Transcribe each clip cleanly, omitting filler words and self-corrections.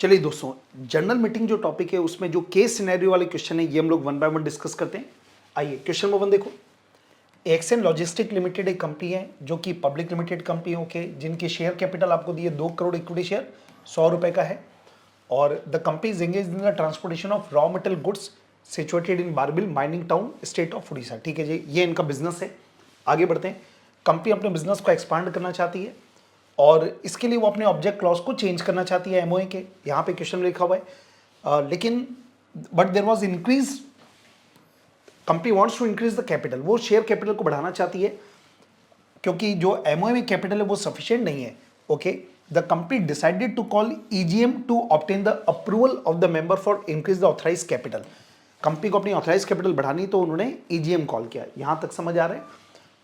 चलिए दोस्तों, general meeting जो टॉपिक है उसमें जो केस सिनेरियो वाले क्वेश्चन है ये हम लोग वन बाय वन डिस्कस करते हैं। आइए क्वेश्चन नंबर 1 देखो। एक्सन लॉजिस्टिक लिमिटेड एक कंपनी है जो कि पब्लिक लिमिटेड कंपनी होके जिनके शेयर कैपिटल आपको दिए 2 करोड़ इक्विटी शेयर 100 रुपए का है। और the company is engage in the transportation of raw material goods situated in Barbil mining town state of Orissa. ठीक है जी, ये इनका बिजनेस है। आगे बढ़ते हैं। कंपनी अपने बिजनेस को एक्सपांड करना चाहती है और इसके लिए वो अपने ऑब्जेक्ट क्लॉज को चेंज करना चाहती है एमओए के। यहाँ पे क्वेश्चन लिखा हुआ है लेकिन but there was increase, company wants to increase the capital, वो शेयर कैपिटल को बढ़ाना चाहती है क्योंकि जो एमओए में कैपिटल है वो सफिशिएंट नहीं है। Okay, the company decided to call EGM to obtain the approval of the member for increase the authorise capital. Company को अपनी ऑथराइज कैपिटल बढ़ानी तो उन्होंने ईजीएम कॉल किया। यहां तक समझ आ रहा है?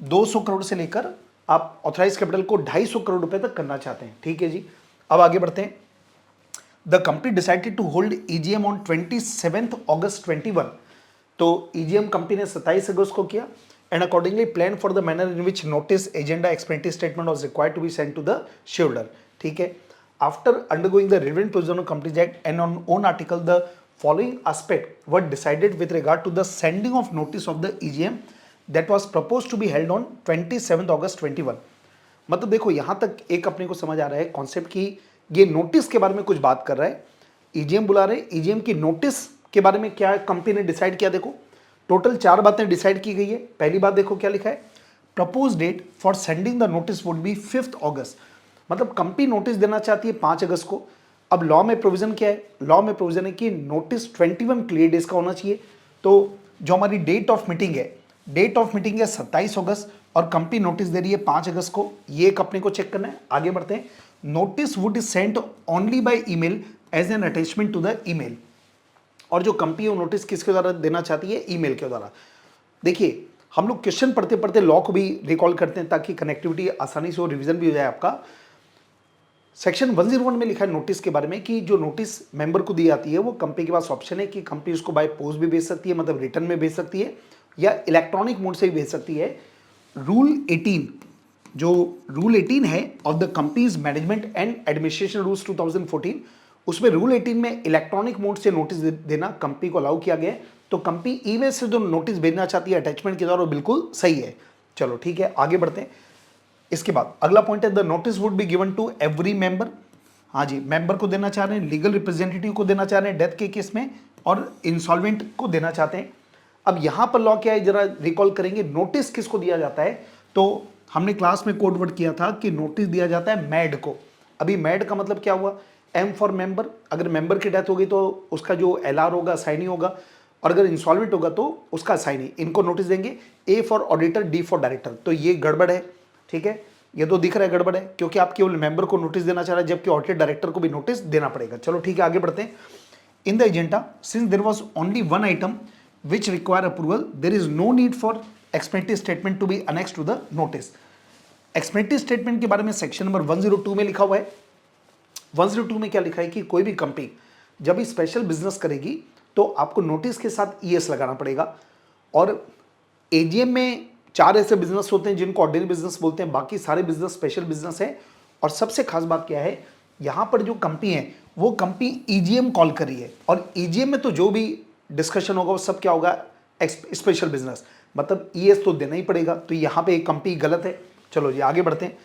200 करोड़ से लेकर आप ऑथराइज कैपिटल को 250 करोड़ रुपए तक करना चाहते हैं। ठीक है जी, अब आगे बढ़ते हैं। The company decided to hold EGM on 27 August 21। तो ईजीएम कंपनी ने 27 अगस्त को किया and accordingly plan for the manner in which notice agenda expenditure statement was required to be sent to the share holder. ठीक है, after undergoing the relevant provision of companies act and on own article the following aspect were decided with regard to the sending of notice of the EGM that was propose to be held on 27 August 21। मतलब देखो यहां तक एक अपने को समझ आ रहा है कॉन्सेप्ट की ये नोटिस के बारे में कुछ बात कर रहा है। ईजीएम बुला रहे, ईजीएम की नोटिस के बारे में क्या कंपनी ने डिसाइड किया। देखो टोटल 4 बातें डिसाइड की गई है। पहली बात देखो क्या लिखा है, propose date for sending the notice would be 5 August. मतलब कंपनी नोटिस देना चाहती है 5 अगस्त को। अब लॉ में प्रोविजन क्या है? लॉ में प्रोविजन है कि नोटिस 21 क्लियर डेज का होना चाहिए। तो जो हमारी डेट ऑफ मीटिंग है, डेट ऑफ मीटिंग है 27 अगस्त और कंपनी नोटिस दे रही है 5 अगस्त को। ये एक अपने को चेक करना है। आगे बढ़ते हैं। Notice would is sent only by email as an attachment to the email. और जो कंपनी है वो नोटिस किसके द्वारा देना चाहती है? ईमेल के द्वारा। देखिए हम लोग क्वेश्चन पढ़ते पढ़ते लॉ को भी रिकॉल करते हैं ताकि कनेक्टिविटी आसानी से हो, रिवीजन भी हो जाए आपका। सेक्शन 101 में लिखा है नोटिस के बारे में कि जो नोटिस मेंबर को दी जाती है वो कंपनी के पास ऑप्शन है कि कंपनी उसको बाय पोस्ट भी भेज सकती है, मतलब रिटर्न में भेज सकती है या इलेक्ट्रॉनिक मोड से भी भेज सकती है। रूल 18, जो रूल 18 है of the companies management and administration rules 2014, उसमें रूल 18 में इलेक्ट्रॉनिक मोड से नोटिस देना कंपनी को अलाउ किया गया है। तो कंपनी ईमेल से जो नोटिस भेजना चाहती है अटैचमेंट के द्वारा वो बिल्कुल सही है। चलो ठीक है, आगे बढ़ते हैं। इसके बाद अगला पॉइंट है the notice would be given to every member. हाँ जी, मेंबर को देना चाह रहे हैं, लीगल रिप्रेजेंटेटिव को देना चाह रहे हैं डेथ के केस में, और इंसॉल्वेंट को देना चाहते हैं। अब यहां पर लॉ क्या है जरा रिकॉल करेंगे। नोटिस किसको दिया जाता है? तो हमने क्लास में कोड वर्ड किया था कि नोटिस दिया जाता है मैड को। अभी मैड का मतलब क्या हुआ? M for member. अगर मेंबर की डेथ होगी तो उसका जो एलआर होगा असाइनी होगा, और अगर इंसॉल्वेंट होगा तो उसका असाइनी। इनको नोटिस देंगे। A for auditor, D for director. तो ये गड़बड़ है। ठीक है, ये तो दिख रहा है गड़बड़ है क्योंकि आप केवल मेंबर को नोटिस देना चाह रहे हैं जबकि ऑडिटर डायरेक्टर को भी नोटिस देना पड़ेगा। चलो ठीक है, आगे बढ़ते हैं। In the agenda since there was only one item which require approval, there is no need for explanatory statement to be annexed to the notice. Explanatory statement के बारे में सेक्शन नंबर 102 में लिखा हुआ है। 102 में क्या लिखा है कि कोई भी कंपनी जब भी स्पेशल बिजनेस करेगी तो आपको नोटिस के साथ ईएस लगाना पड़ेगा। और एजीएम में 4 ऐसे बिजनेस होते हैं जिनको ऑर्डिनरी बिजनेस बोलते हैं, बाकी सारे बिजनेस स्पेशल बिजनेस है। और सबसे खास बात क्या है, यहां पर जो कंपनी है वो कंपनी ईजीएम कॉल कर रही है और ईजीएम में तो जो भी डिस्कशन होगा वो सब क्या होगा? स्पेशल बिजनेस, मतलब ईएस तो देना ही पड़ेगा। तो यहां पे एक कंपनी गलत है। चलो जी आगे बढ़ते हैं।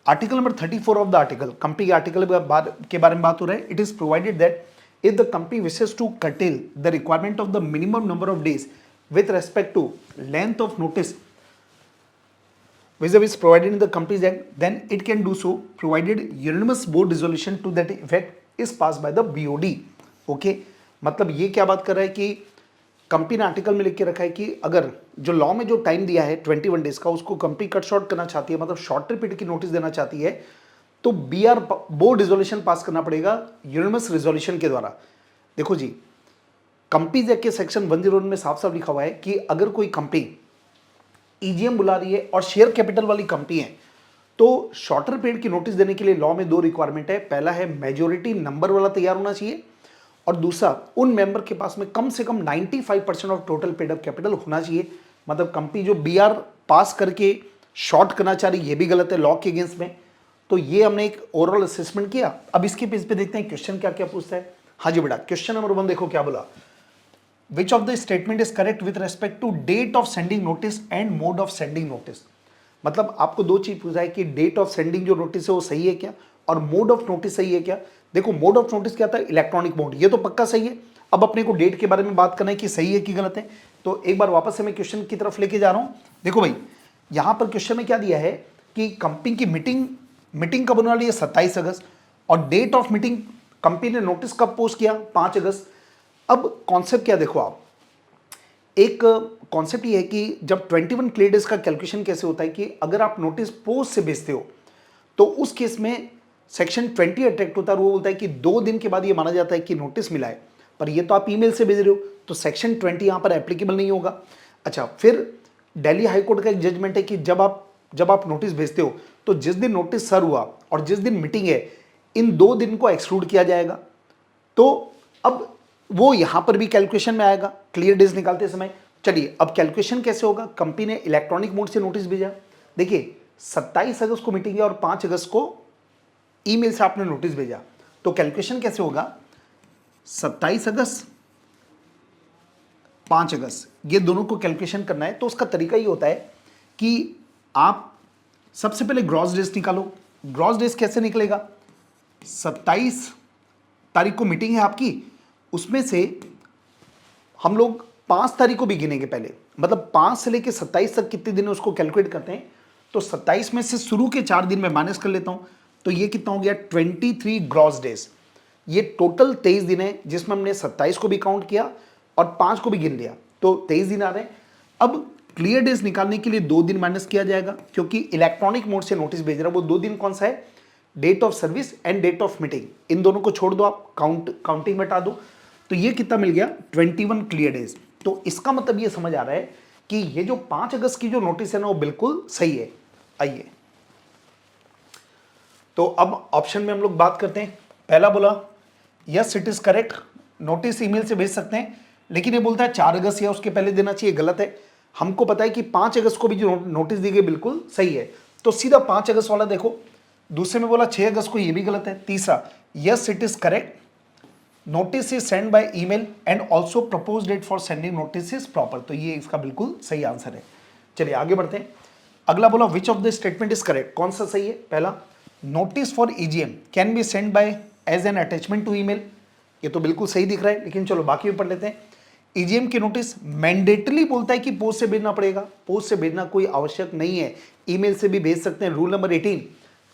Article number 34 of the article, company के आर्टिकल के बारे में बात हो रहा है। It is provided that if the company wishes to curtail the requirement of the minimum number of days with respect to length of notice which is provided in the Companies Act, then it can do so provided unanimous board resolution to that effect is passed by the BOD. Okay, मतलब ये क्या बात कर रहा है कि company ने article में लिख के रखा है कि अगर जो लॉ में जो टाइम दिया है 21 डेज का, उसको कंपनी कट शॉर्ट करना चाहती है, मतलब शॉर्टर पीरियड की नोटिस देना चाहती है, तो बीआर बोर्ड रिजोल्यूशन पास करना पड़ेगा यूनिमस रिजोल्यूशन के द्वारा। देखो जी, कंपनीज एक्ट के सेक्शन 101 में साफ साफ लिखा हुआ है कि अगर कोई कंपनी ईजीएम बुला रही है और शेयर कैपिटल वाली कंपनी है तो शॉर्टर पीरियड की नोटिस देने के लिए लॉ में 2 रिक्वायरमेंट है। पहला है मेजोरिटी नंबर वाला तैयार होना चाहिए, और दूसरा उन मेंबर के पास में कम से कम 95% of total paid up capital होना चाहिए। मतलब कंपनी जो बीआर पास करके शॉर्ट करना चाह रही है ये भी गलत है लॉ के अगेंस्ट में। तो ये हमने एक ओवरऑल असेसमेंट किया। अब इसके पेज पे देखते हैं क्वेश्चन क्या क्या पूछता है। हाँ जी बेटा, क्वेश्चन नंबर 1 देखो क्या बोला, which of the statement is correct with respect to date of sending notice and mode of sending notice. मतलब आपको दो चीज पूछा है कि डेट ऑफ सेंडिंग जो नोटिस है वो सही है क्या, और मोड ऑफ नोटिस सही है क्या। देखो मोड ऑफ नोटिस क्या था, इलेक्ट्रॉनिक मोड, ये तो पक्का सही है। अब अपने को डेट के बारे में बात करना है कि सही है कि गलत है। तो एक बार वापस से मैं क्वेश्चन की तरफ लेके जा रहा हूं। देखो भाई, यहां पर क्वेश्चन में क्या दिया है कि कंपनी की मीटिंग कब होने वाली है, 27 अगस्त, और डेट ऑफ मीटिंग कंपनी ने नोटिस कब पोस्ट किया, 5 अगस्त। अब कॉन्सेप्ट क्या देखो आप, एक कॉन्सेप्ट ये है कि जब 21 क्लियर डेज का कैलकुलेशन कैसे होता है कि अगर आप नोटिस पोस्ट से भेजते हो तो उस केस में सेक्शन 20 अट्रैक्ट होता है, वो बोलता है कि 2 दिन के बाद ये माना जाता है कि नोटिस मिला है। पर ये तो आप ईमेल से भेज रहे हो, तो सेक्शन 20 यहां पर एप्लीकेबल नहीं होगा। अच्छा, फिर दिल्ली हाईकोर्ट का एक जजमेंट है कि जब आप नोटिस भेजते हो तो जिस दिन नोटिस सर हुआ और जिस दिन मीटिंग है, इन 2 दिन को एक्सक्लूड किया जाएगा। तो अब वो यहां पर भी कैलकुलेशन में आएगा क्लियर डेज निकालते समय। चलिए अब कैलकुलेशन कैसे होगा, कंपनी ने इलेक्ट्रॉनिक मोड से नोटिस भेजा। देखिए 27 अगस्त को मीटिंग है और 5 अगस्त को ईमेल से आपने नोटिस भेजा, तो कैलकुलेशन कैसे होगा, 27 अगस्त 5 अगस्त, ये दोनों को कैलकुलेशन करना है। तो उसका तरीका ये होता है कि आप सबसे पहले ग्रॉस डेज निकालो। ग्रॉस डेज कैसे निकलेगा, 27 तारीख को मीटिंग है आपकी, उसमें से हम लोग 5 तारीख को भी गिनेंगे पहले, मतलब 5 से लेकर 27 तक कितने दिन है उसको कैलकुलेट करते हैं। तो 27 में से शुरू के 4 दिन में माइनस कर लेता हूं, तो ये कितना हो गया, 23 ग्रॉस डेज। ये टोटल 23 दिन है जिसमें हमने 27 को भी काउंट किया और 5 को भी गिन लिया, तो 23 दिन आ रहे हैं। अब क्लियर डेज निकालने के लिए 2 दिन माइनस किया जाएगा, क्योंकि इलेक्ट्रॉनिक मोड से नोटिस भेज रहा है। वो 2 दिन कौन सा है, date of service and date of meeting, इन दोनों को छोड़ दो, आप काउंटिंग में हटा दो। तो ये कितना मिल गया, 21 क्लियर डेज। तो इसका मतलब ये समझ आ रहा है कि ये जो 5 अगस्त की जो नोटिस है ना, वो बिल्कुल सही है। आइए, तो अब ऑप्शन में हम लोग बात करते हैं। पहला बोला yes it is correct, notice email से भेज सकते हैं, लेकिन ये बोलता है 4 अगस्त या उसके पहले देना चाहिए, गलत है। हमको पता है कि 5 अगस्त को भी जो नोटिस दी गई बिल्कुल सही है, तो सीधा 5 अगस्त वाला देखो। दूसरे में बोला 6 अगस्त को, ये भी गलत है। तीसरा, yes it is correct, notice is send by email and also propose date for sending notice is proper, तो ये इसका बिल्कुल सही आंसर है। चलिए आगे बढ़ते हैं। अगला बोला which of the statement is correct, कौन सा सही है। पहला, notice for EGM can be send by as an attachment to email, ये तो बिल्कुल सही दिख रहा है, लेकिन चलो बाकी भी पढ़ लेते हैं। ईजीएम की नोटिस मैंडेटली बोलता है कि पोस्ट से भेजना पड़ेगा, पोस्ट से भेजना कोई आवश्यक नहीं है, ईमेल से भी भेज सकते हैं, रूल नंबर 18।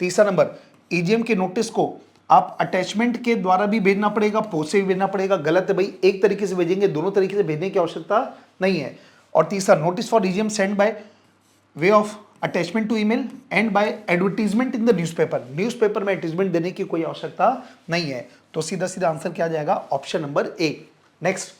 तीसरा नंबर, ईजीएम की नोटिस को आप अटैचमेंट के द्वारा भी भेजना पड़ेगा, पोस्ट से भी भेजना पड़ेगा, गलत है भाई, एक तरीके से भेजेंगे, दोनों तरीके से भेजने की आवश्यकता नहीं है। और तीसरा, notice for EGM send by way of attachment to email and by advertisement in the newspaper, newspaper में एडवर्टीजमेंट देने की कोई आवश्यकता नहीं है। तो सीधा सीधा आंसर क्या आ जाएगा, ऑप्शन नंबर ए। नेक्स्ट,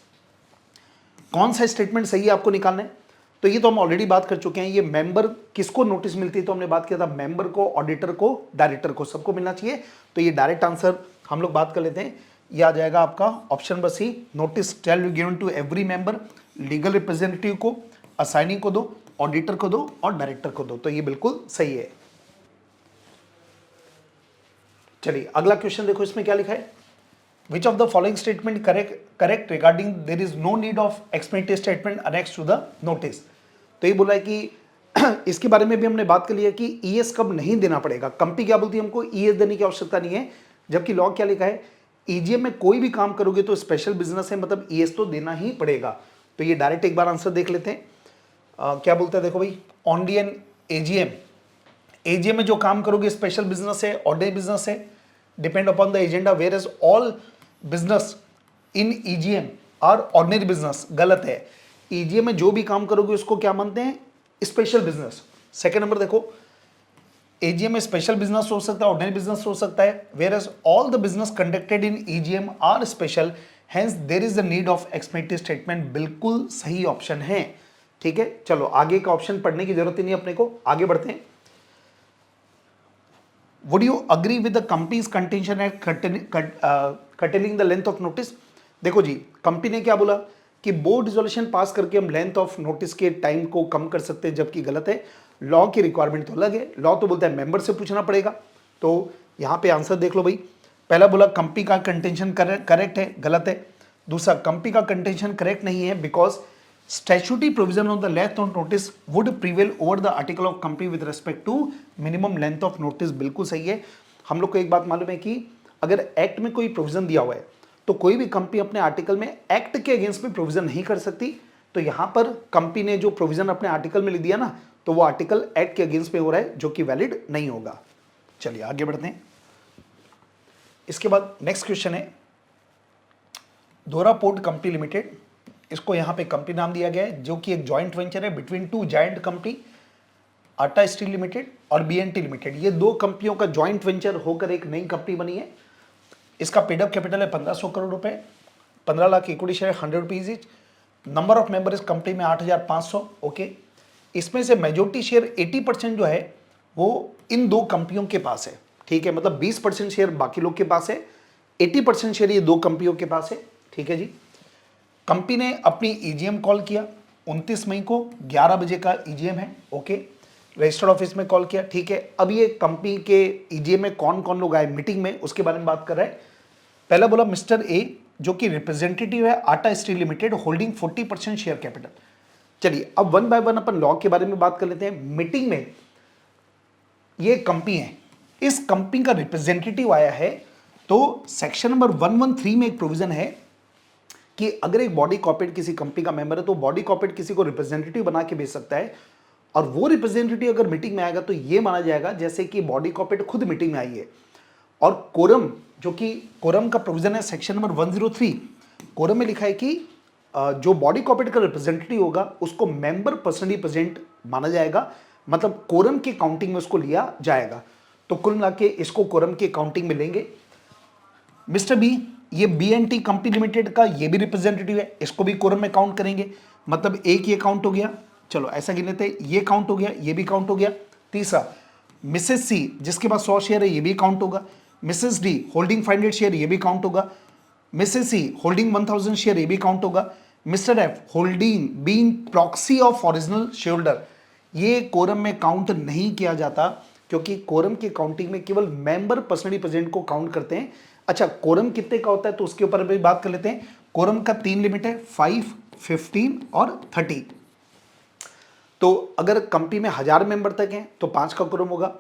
कौन सा स्टेटमेंट सही है आपको निकालना है। तो ये तो हम ऑलरेडी बात कर चुके हैं, ये मेंबर किसको नोटिस मिलती है, तो हमने बात किया था मेंबर को, ऑडिटर को, डायरेक्टर को, सबको मिलना चाहिए। तो ये डायरेक्ट आंसर हम लोग बात कर लेते हैं, ये आ जाएगा आपका option number C, notice shall be given to every member, legal representative को, असाइनिंग को दो, ऑडिटर को दो और डायरेक्टर को दो, तो ये बिल्कुल सही है। चलिए अगला क्वेश्चन देखो, इसमें क्या लिखा है, which of the following statement correct regarding there is no need of explanatory statement annex to the notice. तो ये बोला है कि इसके बारे में भी हमने बात कर लिया कि ईएस कब नहीं देना पड़ेगा। कंपनी क्या बोलती है, हमको ईएस देने की आवश्यकता नहीं है, जबकि लॉ क्या लिखा है, ईजीएम में कोई भी काम करोगे तो स्पेशल बिजनेस है, मतलब ईएस तो देना ही पड़ेगा। तो ये डायरेक्ट एक बार आंसर देख लेते हैं। क्या बोलता है देखो भाई, ओनली एन एजीएम, एजीएम में जो काम करोगे स्पेशल बिजनेस है, ऑर्डिनरी बिजनेस है, depend upon the agenda, where is all business in EGM are ordinary business, गलत है। ईजीएम में जो भी काम करोगे उसको क्या मानते हैं, स्पेशल बिजनेस। सेकेंड नंबर देखो, एजीएम में स्पेशल बिजनेस हो सकता है, ऑर्डिनरी बिजनेस हो सकता है, where as all the business conducted in EGM are special, hence there is the need of explanatory statement, बिल्कुल सही ऑप्शन है। ठीक है, चलो आगे का ऑप्शन पढ़ने की जरूरत ही नहीं अपने को, आगे बढ़ते हैं। Would you agree with the companies contention at cutting the length of notice. देखो जी, कंपनी ने क्या बोला कि बोर्ड रिजोल्यूशन पास करके हम लेंथ ऑफ नोटिस के टाइम को कम कर सकते हैं, जबकि गलत है, लॉ की रिक्वायरमेंट तो अलग है। लॉ तो बोलता है मेंबर से पूछना पड़ेगा, तो यहाँ पे आंसर देख लो भाई, पहला बोला कंपनी का कंटेंशन करेक्ट है, गलत है। दूसरा कंपनी का कंटेंशन करेक्ट नहीं है because statutory provision of the length of notice would prevail over the article of company with respect to minimum length of notice, बिल्कुल सही है। हम लोग को एक बात मालूम है कि अगर एक्ट में कोई प्रोविजन दिया हुआ है तो कोई भी कंपनी अपने आर्टिकल में एक्ट के अगेंस्ट में प्रोविजन नहीं कर सकती। तो यहां पर कंपनी ने जो प्रोविजन अपने आर्टिकल में लिख दिया ना, तो वो आर्टिकल एक्ट के अगेंस्ट में हो रहा है, जो कि वैलिड नहीं होगा। चलिए आगे बढ़ते हैं। इसके बाद नेक्स्ट क्वेश्चन है दोहरा पोर्ट कंपनी लिमिटेड, इसको यहां पे कंपनी नाम दिया गया है, जो कि एक जॉइंट वेंचर है बिटवीन टू जायंट कंपनी, आटा स्टील लिमिटेड और बीएनटी लिमिटेड। ये दो कंपनियों का जॉइंट वेंचर होकर एक नई कंपनी बनी है। इसका पेडअप कैपिटल है 1500 करोड़ रुपए, 15 lakh equity share 100 rupees each. Number of member इस कंपनी में 8500। ओके, इसमें से मेजोरिटी शेयर 80% जो है वो इन दो कंपनियों के पास है, ठीक है, मतलब 20% शेयर बाकी लोग के पास है, 80% शेयर ये दो कंपनियों के पास है, ठीक है जी। कंपनी ने अपनी ईजीएम कॉल किया 29 मई को, 11 बजे का ईजीएम है। ओके, रजिस्टर्ड ऑफिस में कॉल किया, ठीक है। अब ये कंपनी के ईजीएम में कौन कौन लोग आए मीटिंग में, उसके बारे में बात कर रहे हैं। पहला बोला मिस्टर ए, जो कि रिप्रेजेंटेटिव है आटा steel limited, holding 40% share capital. चलिए अब one by one upon law के बारे में बात कर लेते हैं। मीटिंग में ये कंपनी है, इस कंपनी का रिप्रेजेंटेटिव आया है, तो सेक्शन नंबर 113 में एक प्रोविजन है कि अगर एक बॉडी कॉर्पोरेट किसी कंपनी का मेंबर है तो बॉडी कॉर्पोरेट किसी को रिप्रेजेंटेटिव बना के भेज सकता है, और वो रिप्रेजेंटेटिव अगर मीटिंग में आएगा तो ये माना जाएगा जैसे कि बॉडी कॉर्पोरेट खुद मीटिंग में आई है। और कोरम, जो कि कोरम का प्रोविजन है सेक्शन नंबर 103, कोरम में लिखा है कि जो बॉडी कॉर्पोरेट का रिप्रेजेंटेटिव होगा उसको मेंबर पर्सनली प्रेजेंट माना जाएगा, मतलब कोरम की काउंटिंग में उसको लिया जाएगा। तो कुल मिला के इसको कोरम की काउंटिंग में लेंगे। मिस्टर बी, ये बीएनटी कंपनी लिमिटेड का ये भी रिप्रेजेंटेटिव है, इसको भी कोरम में काउंट करेंगे, मतलब एक ये काउंट हो गया। चलो ऐसा गिन लेते हैं, ये काउंट हो गया, ये भी काउंट हो गया। तीसरा मिसेस सी, जिसके पास 100 शेयर है, ये भी काउंट होगा। मिसेस डी होल्डिंग 500 शेयर, ये भी काउंट होगा। मिसेस सी होल्डिंग 1000 शेयर, ये भी काउंट होगा। Mister F holding being proxy of original share holder, ये कोरम में काउंट नहीं किया जाता, क्योंकि कोरम की काउंटिंग में केवल मेंबर पर्सनली प्रेजेंट को काउंट करते हैं। अच्छा, कोरम कितने का होता है तो उसके ऊपर भी बात कर लेते हैं। कोरम का 3 लिमिट है, 5, 15 और 30। तो अगर कंपनी में 1000 मेंबर तक हैं तो 5 का कोरम होगा,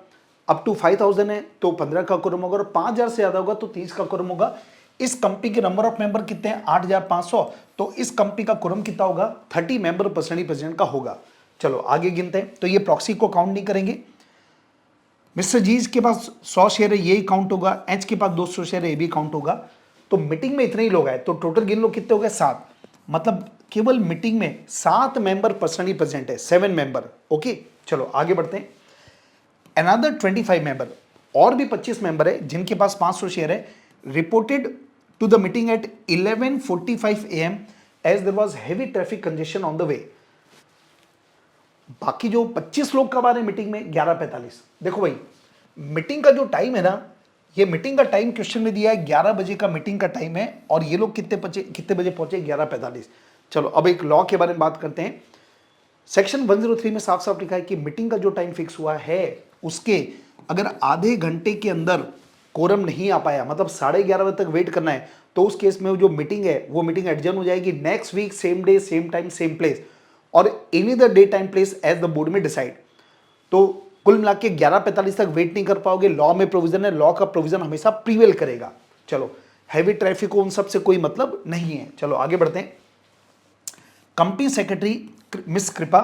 अप टू 5000 है तो 15 का कोरम होगा, और 5000 से ज्यादा होगा तो 30 का कोरम होगा। इस कंपनी के नंबर ऑफ मेंबर कितने हैं, 8500, तो इस कंपनी का कोरम कितना होगा, 30 मेंबर पर्सनली प्रेजेंट का होगा। चलो आगे गिनते हैं। तो ये प्रॉक्सी को काउंट नहीं करेंगे। मिस्टर जी के पास 100 शेयर है, ये काउंट होगा। एच के पास 200 शेयर है, ये भी काउंट होगा। तो मीटिंग में इतने ही लोग आए, तो टोटल गिन लो कितने हो गए, 7, मतलब केवल मीटिंग में 7 मेंबर पर्सनली प्रेजेंट है, 7 मेंबर। ओके, चलो आगे बढ़ते हैं। अनदर 25 मेंबर, और भी 25 मेंबर है जिनके पास 500 शेयर है, reported to the meeting at 11:45 AM as there was heavy traffic congestion on the way. बाकी जो 25 लोग कब आ रहे हैं मीटिंग में, 11:45। देखो भाई, मीटिंग का जो टाइम है ना, ये मीटिंग का टाइम क्वेश्चन में दिया है 11 बजे का मीटिंग का टाइम है, और ये लोग कितने बजे पहुंचे, 11:45। चलो अब एक लॉ के बारे में बात करते हैं। सेक्शन 103 में साफ साफ लिखा है कि मीटिंग का जो टाइम फिक्स हुआ है उसके अगर आधे घंटे के अंदर कोरम नहीं आ पाया, मतलब 11:30 बजे तक वेट करना है, तो उस केस में जो मीटिंग है वो मीटिंग एडजर्न हो जाएगी next week, same day same time same place, और any the day time place as the board में डिसाइड। तो कुल मिला के 11:45 तक वेट नहीं कर पाओगे, लॉ में प्रोविजन है, लॉ का प्रोविजन हमेशा प्रीवेल करेगा। चलो, हैवी ट्रैफिक को उन सब से कोई मतलब नहीं है। चलो आगे बढ़ते हैं। Company secretary miss Kripa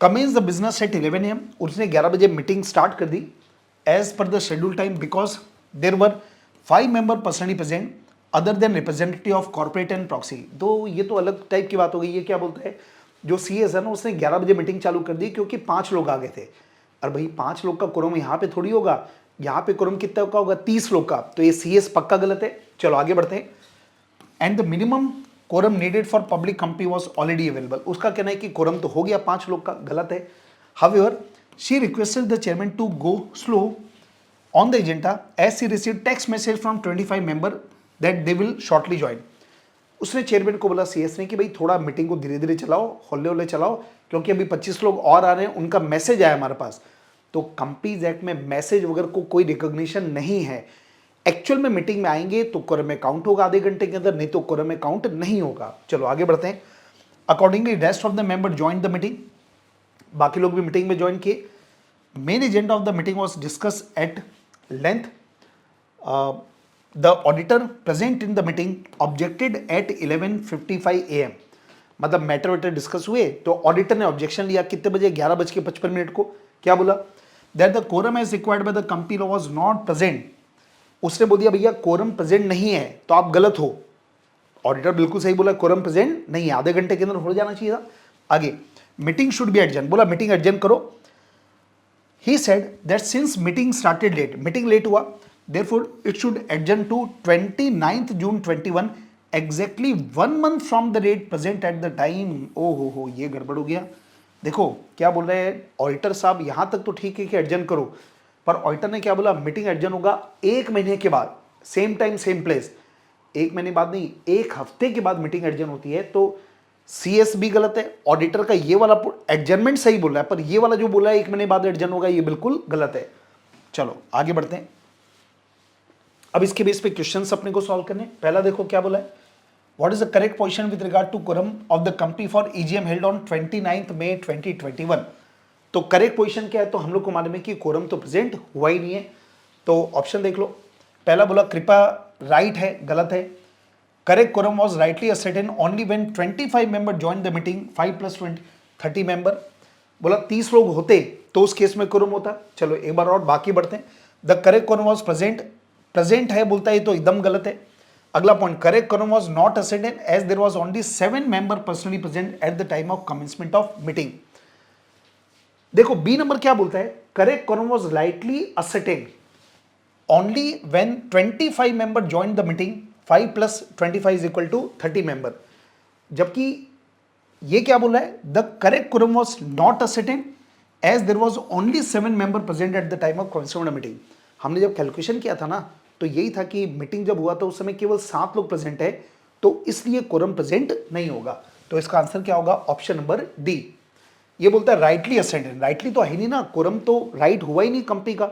commences the business at 11 AM, उसने 11 बजे मीटिंग स्टार्ट कर दी as per the schedule time, because there were 5 member personally present other than representative of corporate and proxy. तो ये तो अलग टाइप की बात हो गई। ये क्या बोलता है, जो सीएस है ना, उसने 11 बजे मीटिंग चालू कर दी क्योंकि 5 लोग आ गए थे। और भाई 5 लोग का कोरम यहाँ पे थोड़ी होगा, यहाँ पे कोरम कितना का होगा, 30 लोग का। तो ये सीएस पक्का गलत है। चलो आगे बढ़ते हैं। And the minimum quorum needed for public company was already available, उसका कहना है कि कोरम तो हो गया 5 लोग का, गलत है। However she requested the chairman to go slow on the agenda as she received text message from 25 member that they will shortly join. उसने चेयरमैन को बोला सीएस ने कि भाई थोड़ा मीटिंग को धीरे धीरे चलाओ, होले होले चलाओ, क्योंकि अभी 25 लोग और आ रहे हैं, उनका मैसेज आया हमारे पास। तो कंपनीज एक्ट में मैसेज वगैरह को कोई रिकॉग्निशन नहीं है। एक्चुअल में मीटिंग में आएंगे तो कोरम में काउंट होगा आधे घंटे के अंदर, नहीं तो कोरम में काउंट नहीं होगा। चलो आगे बढ़ते हैं। Accordingly rest of the member join the meeting, बाकी लोग भी मीटिंग में ज्वाइन किए। Main agenda of the meeting was discuss at length. The auditor present in the meeting objected at 11:55 AM, मतलब मैटर वेटर डिस्कस हुए तो auditor ने objection लिया कितने बजे, 11:55 को। क्या बोला? That the quorum as required by the company law was not present. उसने बोल दिया भैया कोरम प्रेजेंट नहीं है, तो आप गलत हो। ऑडिटर बिल्कुल सही बोला, कोरम प्रेजेंट नहीं है, आधे घंटे के अंदर हो जाना चाहिए था। आगे, मीटिंग शुड बी एडजर्न, बोला मीटिंग एडजर्न करो। He said that since meeting started late, meeting late हुआ, therefore it should adjourn to 29th June 21, exactly 1 month from the date present at the time। ओ हो, ये गड़बड़ हो गया। देखो क्या बोल रहे हैं ऑडिटर साहब, यहां तक तो ठीक है कि एडजर्न करो, पर ऑडिटर ने क्या बोला, मीटिंग एडजर्न होगा 1 महीने के बाद, सेम टाइम सेम प्लेस। 1 महीने बाद नहीं, 1 हफ्ते के बाद मीटिंग एडजर्न होती है। तो सीएस भी गलत है, ऑडिटर का ये वाला एडजर्नमेंट सही बोल रहा है, पर ये वाला जो बोला है 1 महीने बाद एडजर्न होगा, ये बिल्कुल गलत है। चलो आगे बढ़ते हैं। अब इसके बेस पे क्वेश्चंस अपने को सॉल्व करने। पहला देखो क्या बोला है, what is the correct position with regard to quorum of the company for EGM held on 29 May 2021। तो करेक्ट पोजीशन क्या है, तो हम लोग को मालूम है कि कोरम तो प्रेजेंट हुआ ही नहीं है। तो ऑप्शन देख लो। पहला बोला कृपा राइट है, गलत है। Correct quorum was rightly ascertained only when 25 member joined the meeting, 5 plus 20 30 member। बोला 30 लोग होते तो उस केस में quorum होता। चलो एक बार और बाकी बढ़ते हैं। The correct quorum was present, present है बोलता है तो एकदम गलत है। अगला point, correct quorum was not ascertained as there was only 7 member personally present at the time of commencement of meeting। देखो बी नंबर क्या बोलता है, correct quorum was rightly ascertained only when 25 member joined the meeting, 5 plus 25 is equal to 30 member। जबकि ये क्या बोला है, the correct quorum was not ascertained as there was only 7 member present at the time of commencement meeting. हमने जब calculation किया था ना, तो यही था कि मीटिंग जब हुआ था उस समय केवल 7 लोग प्रेजेंट है, तो इसलिए quorum प्रेजेंट नहीं होगा। तो इसका आंसर क्या होगा, ऑप्शन नंबर डी। ये बोलता है राइटली ascertained, राइटली तो है नहीं ना, quorum तो राइट हुआ ही नहीं कंपनी का।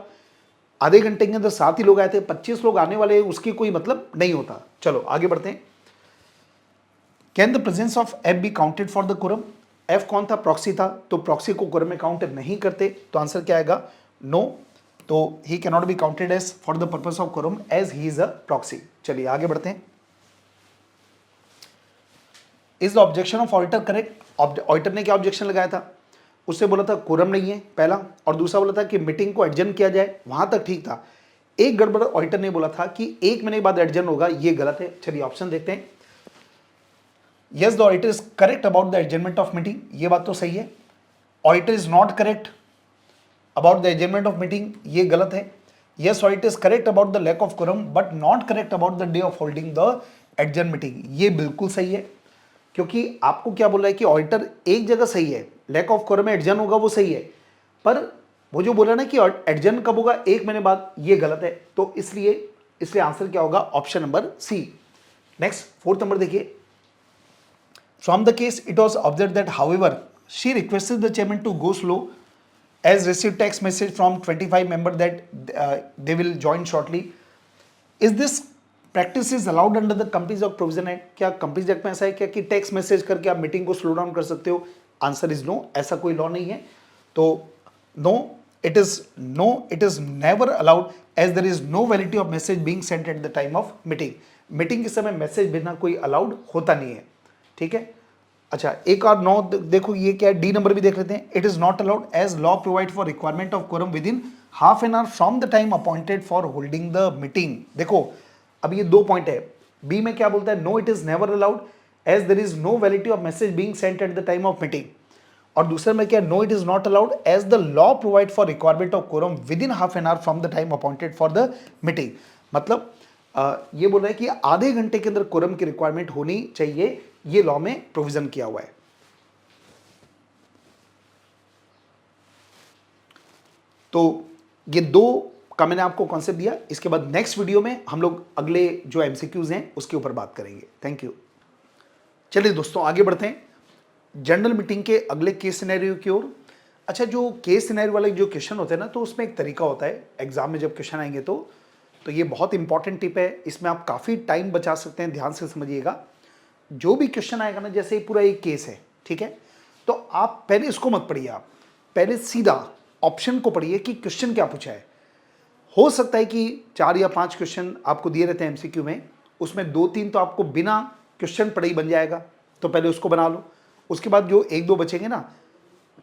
आधे घंटे के अंदर 7 ही लोग आए थे, 25 लोग आने वाले, उसकी कोई मतलब नहीं होता। चलो आगे बढ़ते हैं। Can the presence of F B counted for the quorum. F कौन था, प्रॉक्सी था, तो प्रॉक्सी को कोरम में काउंट नहीं करते, तो आंसर क्या आएगा, नो। तो he can not be counted as for the purpose of quorum as he is a proxy. चलिए आगे बढ़ते हैं। Is the objection of auditor correct. Auditor ने क्या ऑब्जेक्शन लगाया था, उससे बोला था कोरम नहीं है पहला, और दूसरा बोला था कि मीटिंग को एडजर्न किया जाए, वहां तक ठीक था। एक गड़बड़ ऑडिटर ने बोला था कि 1 महीने बाद एडजर्न होगा, ये गलत है। चलिए ऑप्शन देखते हैं। Yes the auditor is correct about the adjournment of meeting, ये बात तो सही है। Auditor is not correct about the adjournment of meeting, ये गलत है। Yes auditor is correct about the lack of quorum but not correct about the day of holding the adjourn meeting, ये बिल्कुल सही है। क्योंकि आपको क्या बोला है कि ऑडिटर एक जगह सही है, लैक ऑफ कोरम में एडजर्न होगा वो सही है, पर वो जो बोला ना कि एडजर्न कब होगा, 1 महीने बाद, ये गलत है। तो इसलिए आंसर क्या होगा, option number C. Next 4th number देखिए। From the case it was observed that however she requested the chairman to go slow as received text message from 25 member that they will join shortly. Is this practice is allowed under the companies act provision act. क्या companies act में ऐसा है क्या कि text message करके आप meeting को slow down कर सकते हो? आंसर इज नो, ऐसा कोई लॉ नहीं है। तो no, it is never allowed as there is no validity of message being sent at the time of meeting. Meeting के समय मैसेज भेजना कोई अलाउड होता नहीं है, ठीक है। अच्छा एक और 9 देखो, ये क्या है, डी नंबर भी देख लेते हैं। It is not allowed as law provide for requirement of quorum within half an hour from the time appointed for holding the meeting. देखो अब ये 2 पॉइंट है। बी में क्या बोलता है, no it is never allowed as there is no validity of message being sent at the time of meeting. और दूसरे में क्या, no it is not allowed as the law provide for requirement of quorum within half an hour from the time appointed for the meeting. मतलब ये बोल रहा है कि आधे घंटे के अंदर कोरम की रिक्वायरमेंट होनी चाहिए, ये लॉ में प्रोविजन किया हुआ है। तो ये 2 का मैंने आपको कॉन्सेप्ट दिया। इसके बाद नेक्स्ट वीडियो में हम लोग अगले जो एमसीक्यूज हैं उसके ऊपर बात करेंगे। Thank you. चलिए दोस्तों आगे बढ़ते हैं जनरल मीटिंग के अगले केस सिनेरियो की ओर। अच्छा, जो केस सिनेरियो वाले जो क्वेश्चन होते हैं ना, तो उसमें एक तरीका होता है एग्जाम में जब क्वेश्चन आएंगे तो ये बहुत इंपॉर्टेंट टिप है, इसमें आप काफ़ी टाइम बचा सकते हैं, ध्यान से समझिएगा। जो भी क्वेश्चन आएगा ना, जैसे पूरा एक केस है, ठीक है, तो आप पहले इसको मत पढ़िए, आप पहले सीधा ऑप्शन को पढ़िए कि क्वेश्चन क्या पूछा है। हो सकता है कि 4 या 5 क्वेश्चन आपको दिए रहते हैं एमसीक्यू में, उसमें 2-3 तो आपको बिना क्वेश्चन पढ़े ही बन जाएगा, तो पहले उसको बना लो। उसके बाद जो 1-2 बचेंगे ना,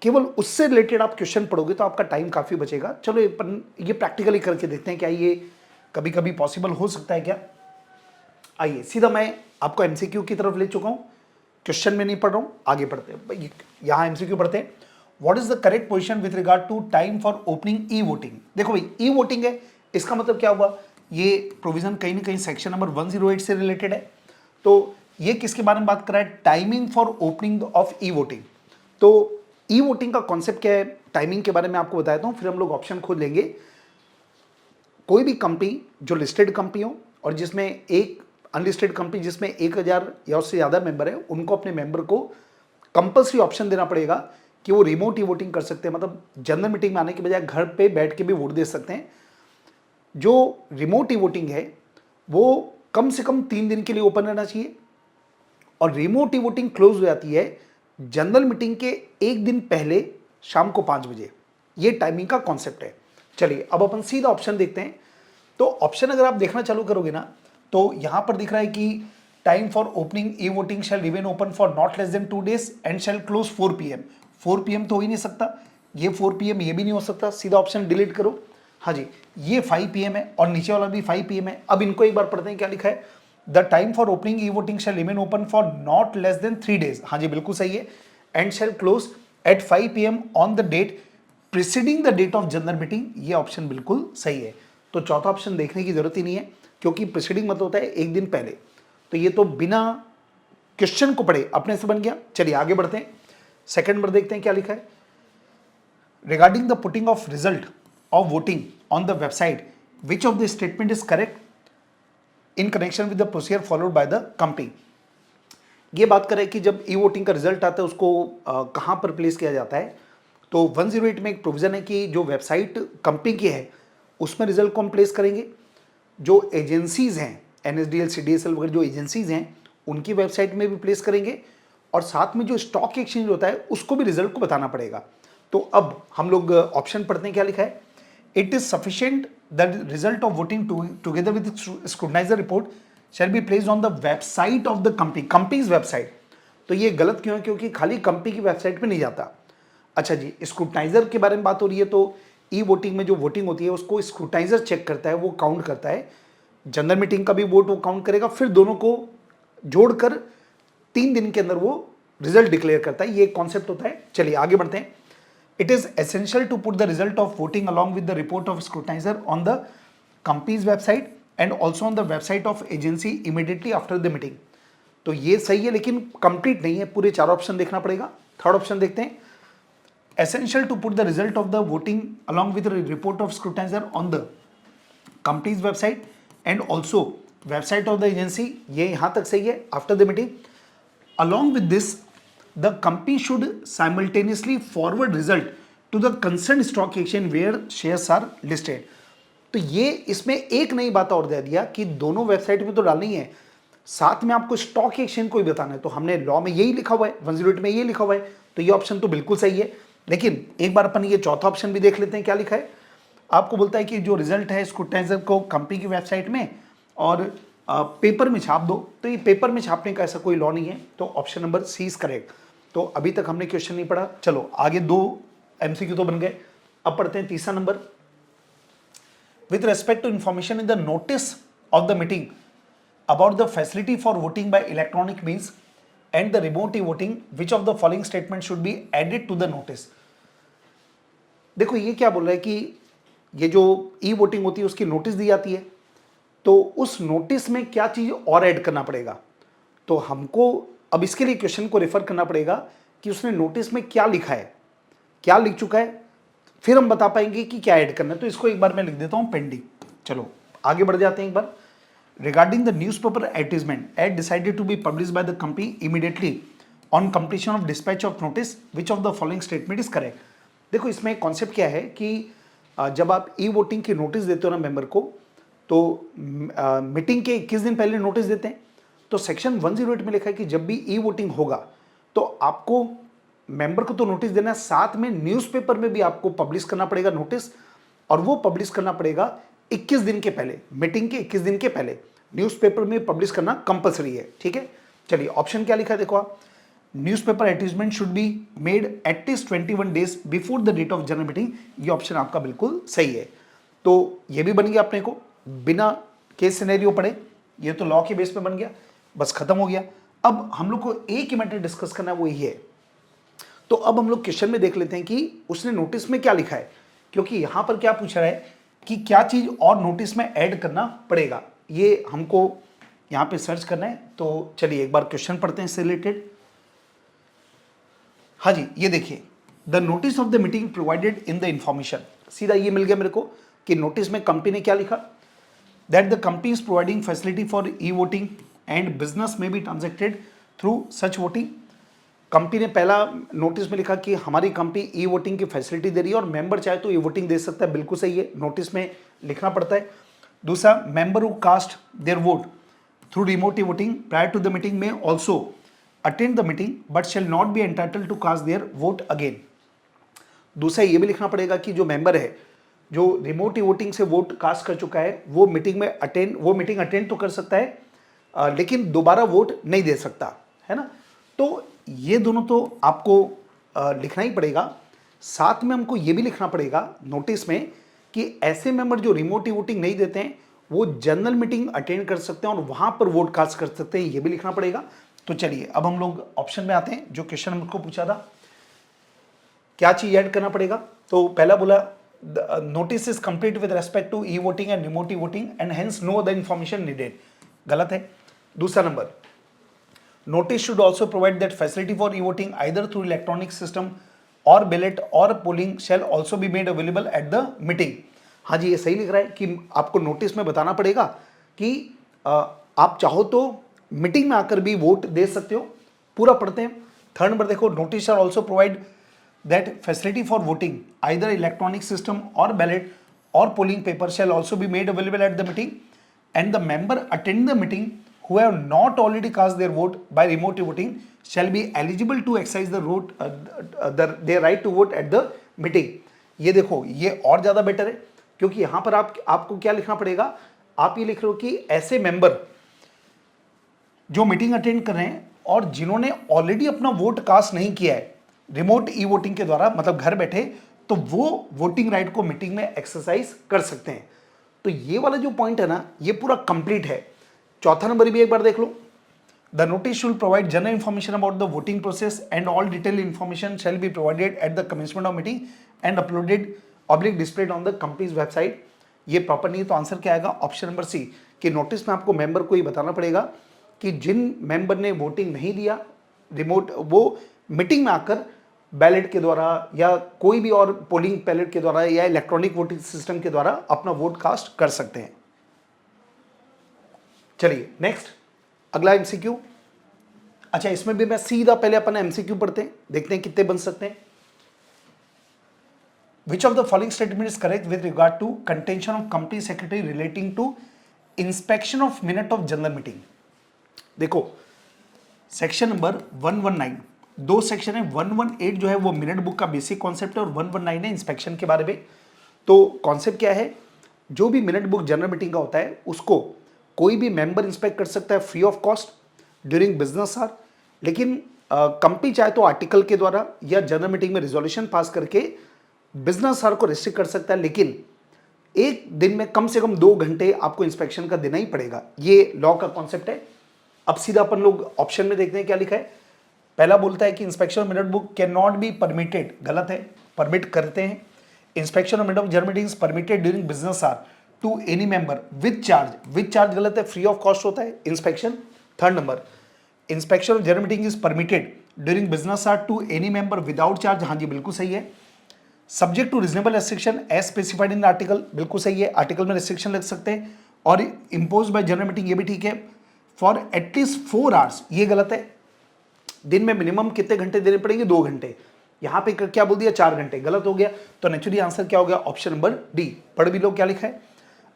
केवल उससे रिलेटेड आप क्वेश्चन पढ़ोगे तो आपका टाइम काफ़ी बचेगा। चलो ये प्रैक्टिकली करके देखते हैं, क्या ये कभी कभी पॉसिबल हो सकता है क्या। आइए, सीधा मैं आपको एमसीक्यू की तरफ ले चुका हूँ, क्वेश्चन में नहीं पढ़ रहा हूँ, आगे पढ़ते हैं। यहाँ एमसीक्यू पढ़ते हैं। What is the correct position with regard to time for opening e voting. देखो भाई, ई वोटिंग है, इसका मतलब क्या हुआ, ये प्रोविजन कहीं ना कहीं सेक्शन नंबर 108 से रिलेटेड है। तो ये किसके बारे में बात कर रहा है, timing for opening of e voting. तो ई वोटिंग का कॉन्सेप्ट क्या है, टाइमिंग के बारे में आपको बताता हूँ, फिर हम लोग ऑप्शन खोज लेंगे। कोई भी कंपनी जो लिस्टेड कंपनी हो और जिसमें एक अनलिस्टेड कंपनी जिसमें 1000 या उससे ज़्यादा मेंबर है, उनको अपने मेंबर को कंपल्सरी ऑप्शन देना पड़ेगा कि वो रिमोट ई वोटिंग कर सकते हैं, मतलब जनरल मीटिंग में आने के बजाय घर पे बैठ के भी वोट दे सकते हैं। जो रिमोट ई वोटिंग है वो कम से कम 3 दिन के लिए ओपन रहना चाहिए, और रिमोट ई वोटिंग क्लोज हो जाती है जनरल मीटिंग के 1 दिन पहले शाम को 5 बजे। ये टाइमिंग का कॉन्सेप्ट है। चलिए, अब अपन सीधा ऑप्शन देखते हैं। तो ऑप्शन अगर आप देखना चालू करोगे ना, तो यहां पर दिख रहा है कि time for opening e voting shall remain open for not less than 2 days and shall close 4 PM। 4 PM तो हो ही नहीं सकता, ये 4 PM ये भी नहीं हो सकता, सीधा ऑप्शन डिलीट करो। हाँ जी, ये 5 PM है और नीचे वाला भी 5 PM है। अब इनको एक बार पढ़ते हैं क्या लिखा है, the time for opening e voting shall remain open for not less than 3 days। हाँ जी, बिल्कुल सही है। And shall close at 5 PM on the date preceding the date of general meeting. ये ऑप्शन बिल्कुल सही है। तो चौथा ऑप्शन देखने की जरूरत ही नहीं है, क्योंकि प्रिसीडिंग मतलब होता है 1 दिन पहले। तो ये तो बिना क्वेश्चन को पढ़े अपने से बन गया। चलिए आगे बढ़ते हैं, सेकंड नंबर देखते हैं क्या लिखा है। Regarding the putting of result of voting on the website which of the statement is correct in connection with the procedure followed by the company. ये बात करें कि जब ई वोटिंग का रिजल्ट आता है उसको कहाँ पर प्लेस किया जाता है। तो 108 में एक प्रोविजन है कि जो वेबसाइट कंपनी की है उसमें रिजल्ट को हम प्लेस करेंगे। जो एजेंसीज हैं, NSDL CDSL वगैरह जो एजेंसीज हैं, उनकी वेबसाइट में भी प्लेस करेंगे, और साथ में जो स्टॉक एक्सचेंज होता है उसको भी रिजल्ट को बताना पड़ेगा। तो अब हम लोग ऑप्शन पढ़ते हैं क्या लिखा है। It is sufficient the result of voting together with scrutiniser report shall be placed on the website of the company, company's website. तो ये गलत क्यों है, क्योंकि खाली कंपनी की वेबसाइट पे नहीं जाता। अच्छा जी, स्क्रूटनाइजर के बारे में बात हो रही है, तो ई वोटिंग में जो वोटिंग होती है उसको स्क्रूटाइजर चेक करता है, वो काउंट करता है। जनरल मीटिंग का भी वोट वो काउंट करेगा, फिर दोनों को जोड़कर 3 दिन के अंदर वो रिजल्ट डिक्लेयर करता है। ये कॉन्सेप्ट होता है। चलिए आगे बढ़ते हैं। It is essential to put the result of voting along with the report of scrutiniser on the company's website and also on the website of agency immediately after the meeting. तो ये सही है, लेकिन कंप्लीट नहीं है, पूरे 4 option देखना पड़ेगा। थर्ड ऑप्शन देखते हैं। Essential to put the result of the voting along with the report of scrutinizer on the company's website and also website of the agency, ये यहाँ तक सही है, after the meeting. Along with this, the company should simultaneously forward result to the concerned stock exchange where shares are listed. तो ये इसमें एक नई बात और दे दिया कि दोनों वेबसाइट में तो डालनी है, साथ में आपको स्टॉक एक्सचेंज को भी बताना है। तो हमने लॉ में यही लिखा हुआ है, 108 में यही लिखा हुआ है, तो ये ऑप्शन तो बिल्कुल सही है। लेकिन एक बार अपन ये चौथा ऑप्शन भी देख लेते हैं क्या लिखा है। आपको बोलता है कि जो रिजल्ट है स्क्रूटाइजर को कंपनी की वेबसाइट में और पेपर में छाप दो। तो ये पेपर में छापने का ऐसा कोई लॉ नहीं है, तो option number C is correct. तो अभी तक हमने क्वेश्चन नहीं पढ़ा, चलो आगे 2 MCQ तो बन गए। अब पढ़ते हैं तीसरा नंबर। With respect to information in the notice of the meeting about the facility for voting by electronic means and the remote e-voting, which of the following statement should be added to the notice। देखो ये क्या बोल रहा है कि ये जो e voting होती है उसकी नोटिस दी जाती है, तो उस नोटिस में क्या चीज और ऐड करना पड़ेगा। तो हमको अब इसके लिए क्वेश्चन को रेफर करना पड़ेगा कि उसने नोटिस में क्या लिखा है, क्या लिख चुका है, फिर हम बता पाएंगे कि क्या ऐड करना है। तो इसको एक बार मैं लिख देता हूं पेंडिंग। चलो आगे बढ़ जाते हैं एक बार। Regarding the newspaper advertisement, ad decided to be published by the company immediately on completion of dispatch of notice, which of the following statement is correct? देखो इसमें कॉन्सेप्ट क्या है कि जब आप ई वोटिंग की नोटिस देते हो ना मेंबर को, तो मीटिंग के 21 दिन पहले नोटिस देते हैं। तो सेक्शन 108 में लिखा है कि जब भी ई वोटिंग होगा तो आपको मेंबर को तो नोटिस देना है, साथ में न्यूज़पेपर में भी आपको पब्लिश करना पड़ेगा नोटिस, और वो पब्लिश करना पड़ेगा 21 दिन के पहले, मीटिंग के 21 दिन के पहले न्यूज़पेपर में पब्लिश करना कंपलसरी है। ठीक है, चलिए ऑप्शन क्या लिखा है देखो आप, newspaper advertisement should be made at least 21 days before the date of general meeting. ये ऑप्शन आपका बिल्कुल सही है। तो ये भी बन गया अपने को बिना केस सिनेरियो पढ़े, ये तो लॉ के बेस पे बन गया, बस खत्म हो गया। अब हम लोग को एक ही मैटर डिस्कस करना है, वो ये है। तो अब हम लोग क्वेश्चन में देख लेते हैं कि उसने नोटिस में क्या लिखा है, क्योंकि यहां पर क्या पूछ रहा है कि क्या चीज और नोटिस में ऐड करना पड़ेगा, ये हमको यहां पे सर्च करना है। तो चलिए एक बार क्वेश्चन पढ़ते हैं इससे रिलेटेड। हाँ जी, ये देखिए, the notice of the meeting provided in the information, सीधा ये मिल गया मेरे को कि नोटिस में कंपनी ने क्या लिखा, that the company is providing facility for e voting and business may be transacted through such voting. Company ने पहला नोटिस में लिखा कि हमारी कंपनी ई वोटिंग की फैसिलिटी दे रही है और मेंबर चाहे तो ई वोटिंग दे सकता है, बिल्कुल सही है, नोटिस में लिखना पड़ता है। दूसरा, member who cast their vote through remote e voting prior to the meeting may also attend the meeting but shall not be entitled to cast their vote again. दूसरा ये भी लिखना पड़ेगा कि जो मेंबर है जो रिमोट ई वोटिंग से वोट कास्ट कर चुका है वो मीटिंग अटेंड तो कर सकता है, लेकिन दोबारा वोट नहीं दे सकता है ना। तो ये दोनों तो आपको लिखना ही पड़ेगा। साथ में हमको ये भी लिखना पड़ेगा नोटिस में कि ऐसे मेंबर जो रिमोट ई वोटिंग नहीं देते हैं वो जनरल मीटिंग अटेंड कर सकते हैं और वहां पर वोट कास्ट कर सकते हैं, ये भी लिखना पड़ेगा। तो चलिए अब हम लोग ऑप्शन में आते हैं, जो क्वेश्चन हमको पूछा था क्या चीज ऐड करना पड़ेगा। तो पहला बोला notice is complete with respect to e voting and remote e voting and hence no other information needed, गलत है। दूसरा नंबर, notice should also provide that facility for e voting either through electronic system or ballot or polling shall also be made available at the meeting. हाँ जी, ये सही लिख रहा है कि आपको नोटिस में बताना पड़ेगा कि आप चाहो तो मीटिंग में आकर भी वोट दे सकते हो। पूरा पढ़ते हैं। थर्ड नंबर देखो, notice shall also provide that facility for voting either electronic system or ballot or polling paper shall also be made available at the meeting and the member attend the meeting who have not already cast their vote by remote voting shall be eligible to exercise their right to vote at the meeting। ये देखो ये और ज़्यादा better है क्योंकि यहाँ पर आपको क्या लिखना पड़ेगा, आप ये लिख रहे हो कि ऐसे मेंबर जो मीटिंग अटेंड कर रहे हैं और जिन्होंने ऑलरेडी अपना वोट कास्ट नहीं किया है रिमोट ई वोटिंग के द्वारा, मतलब घर बैठे, तो वो वोटिंग राइट को मीटिंग में एक्सरसाइज कर सकते हैं। तो ये वाला जो पॉइंट है ना ये पूरा कंप्लीट है। चौथा नंबर भी एक बार देख लो, the notice should provide general information about the voting process and all detail information shall be provided at the commencement of meeting and uploaded oblique displayed on the company's website. ये proper नहीं है तो answer क्या आएगा, option number सी, कि notice में आपको member को ये बताना पड़ेगा कि जिन मेंबर ने वोटिंग नहीं दिया रिमोट, वो मीटिंग में आकर बैलेट के द्वारा या कोई भी और पोलिंग बैलेट के द्वारा या इलेक्ट्रॉनिक वोटिंग सिस्टम के द्वारा अपना वोट कास्ट कर सकते हैं। चलिए नेक्स्ट अगला एमसीक्यू। अच्छा, इसमें भी मैं सीधा पहले अपन एमसीक्यू पढ़ते हैं, देखते हैं कितने बन सकते हैं। Which of the following statement is correct with regard to contention of company secretary relating to inspection of minute of general meeting. देखो सेक्शन नंबर 119, दो सेक्शन है, 118 जो है वो मिनट बुक का बेसिक कॉन्सेप्ट है और 119 है इंस्पेक्शन के बारे में। तो कॉन्सेप्ट क्या है, जो भी मिनट बुक जनरल मीटिंग का होता है उसको कोई भी मेंबर इंस्पेक्ट कर सकता है free of cost during business hour, लेकिन कंपनी चाहे तो आर्टिकल के द्वारा या जनरल मीटिंग में रिजोल्यूशन पास करके बिजनेस आवर को रिस्ट्रिक्ट कर सकता है, लेकिन एक दिन में कम से कम 2 घंटे आपको इंस्पेक्शन का देना ही पड़ेगा। ये लॉ का कॉन्सेप्ट है। अब सीधा अपन लोग ऑप्शन में देखते हैं क्या लिखा है। पहला बोलता है कि inspection of minute book can not be permitted, गलत है, परमिट करते हैं। Inspection of minute of general meetings permitted during business hour to any member with charge गलत है, फ्री ऑफ कॉस्ट होता है inspection. Third number, inspection of general meeting is permitted during business hour to any member without charge, हाँ जी बिल्कुल सही है। Subject to reasonable restriction as specified in article, बिल्कुल सही है, आर्टिकल में रिस्ट्रिक्शन लग सकते हैं। और इम्पोज बाय जनरल मीटिंग, ये भी ठीक है। फॉर एटलीस्ट 4 आवर्स, ये गलत है। दिन में मिनिमम कितने घंटे देने पड़ेंगे, 2 घंटे। यहाँ पे क्या बोल दिया 4 घंटे, गलत हो गया। तो नेचुरली आंसर क्या हो गया ऑप्शन नंबर डी। पढ़ भी लो क्या लिखा है।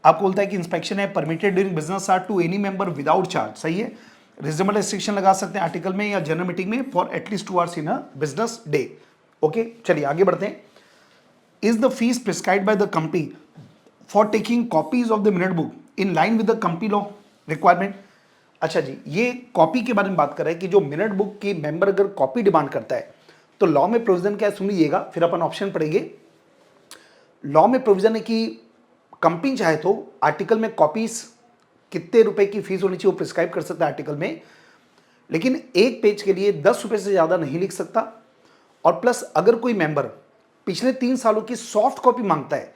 आपको बोलता है कि इंस्पेक्शन है permitted during business hour to any member without charge, सही है। रीजनेबल रिस्ट्रिक्शन लगा सकते हैं आर्टिकल में या जनरल मीटिंग में for at least 2 hours in a business day. Okay चलिए आगे बढ़ते हैं। Is the fees prescribed bye the company for taking copies of the minute book in line with the company law requirement. अच्छा जी, ये copy के बारे में बात कर रहे हैं कि जो मिनट बुक की मेंबर अगर कॉपी डिमांड करता है तो लॉ में प्रोविजन क्या है, सुन लीजिएगा, फिर अपन ऑप्शन पढ़ेंगे। लॉ में प्रोविजन है कि कंपनी चाहे तो आर्टिकल में कॉपीज कितने रुपए की फीस होनी चाहिए वो प्रिस्क्राइब कर सकता है आर्टिकल में, लेकिन एक पेज के लिए 10 रुपए से ज़्यादा नहीं लिख सकता। और प्लस अगर कोई मेंबर पिछले 3 सालों की सॉफ्ट कॉपी मांगता है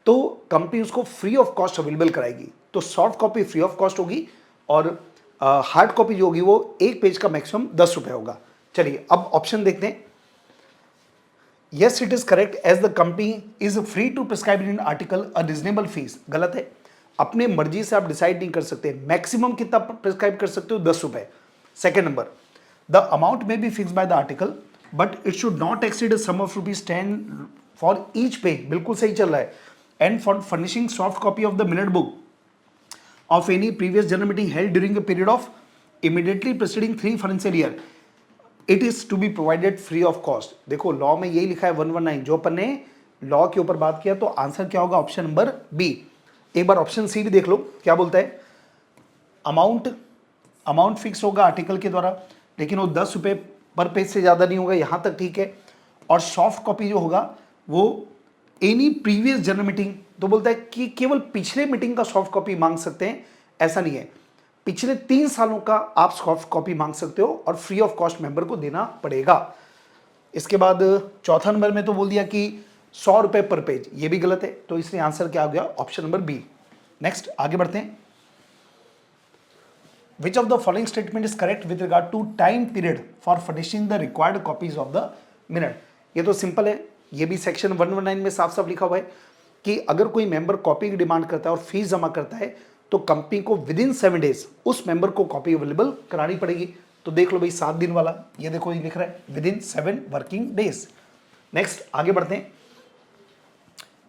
तो कंपनी उसको फ्री ऑफ कॉस्ट अवेलेबल कराएगी। तो soft copy free of cost होगी और हार्ड कॉपी जो होगी वो एक पेज का मैक्सिमम 10 रुपए होगा। चलिए अब ऑप्शन देखते हैं। Yes it is correct as the company is free to prescribe in article a reasonable fees, गलत है। अपने मर्जी से आप डिसाइड नहीं कर सकते, मैक्सिमम कितना प्रिस्क्राइब कर सकते हो 10 रुपए। Second number, the amount may be fix by the article but it should not exceed sum of ₹10 for each page, बिल्कुल सही चल रहा है। And for furnishing soft copy of the minute book of any previous general meeting held during a period of immediately preceding 3 financial year, it is to be provided free of cost। देखो law में यही लिखा है 119, जो अपन ने law के ऊपर बात किया, तो आंसर क्या होगा ऑप्शन नंबर बी। एक बार ऑप्शन सी भी देख लो क्या बोलता है। अमाउंट फिक्स होगा आर्टिकल के द्वारा, लेकिन वो 10 रुपए पर पेज से ज़्यादा नहीं होगा, यहाँ तक ठीक है। और सॉफ्ट कॉपी जो होगा वो एनी प्रीवियस जनरल मीटिंग, तो बोलता है कि केवल पिछले मीटिंग का सॉफ्ट कॉपी मांग सकते हैं, ऐसा नहीं है, पिछले 3 सालों का आप सॉफ्ट कॉपी मांग सकते हो और फ्री ऑफ कॉस्ट मेंबर को देना पड़ेगा। इसके बाद चौथा नंबर में तो बोल दिया कि 100 रुपए पर पेज, ये भी गलत है, तो इसलिए आंसर क्या हो गया ऑप्शन नंबर बी। नेक्स्ट आगे बढ़ते हैं। Which of the following statement is correct with regard to time period for furnishing the required copies of the minute. ये तो सिंपल है, ये भी सेक्शन 119 में साफ साफ लिखा हुआ है कि अगर कोई मेंबर कॉपी की डिमांड करता है और फीस जमा करता है तो कंपनी को विद इन 7 डेज उस मेंबर को कॉपी अवेलेबल करानी पड़ेगी। तो देख लो भाई 7 दिन वाला, ये देखो ये लिख रहा है within 7 working days. Next आगे बढ़ते हैं।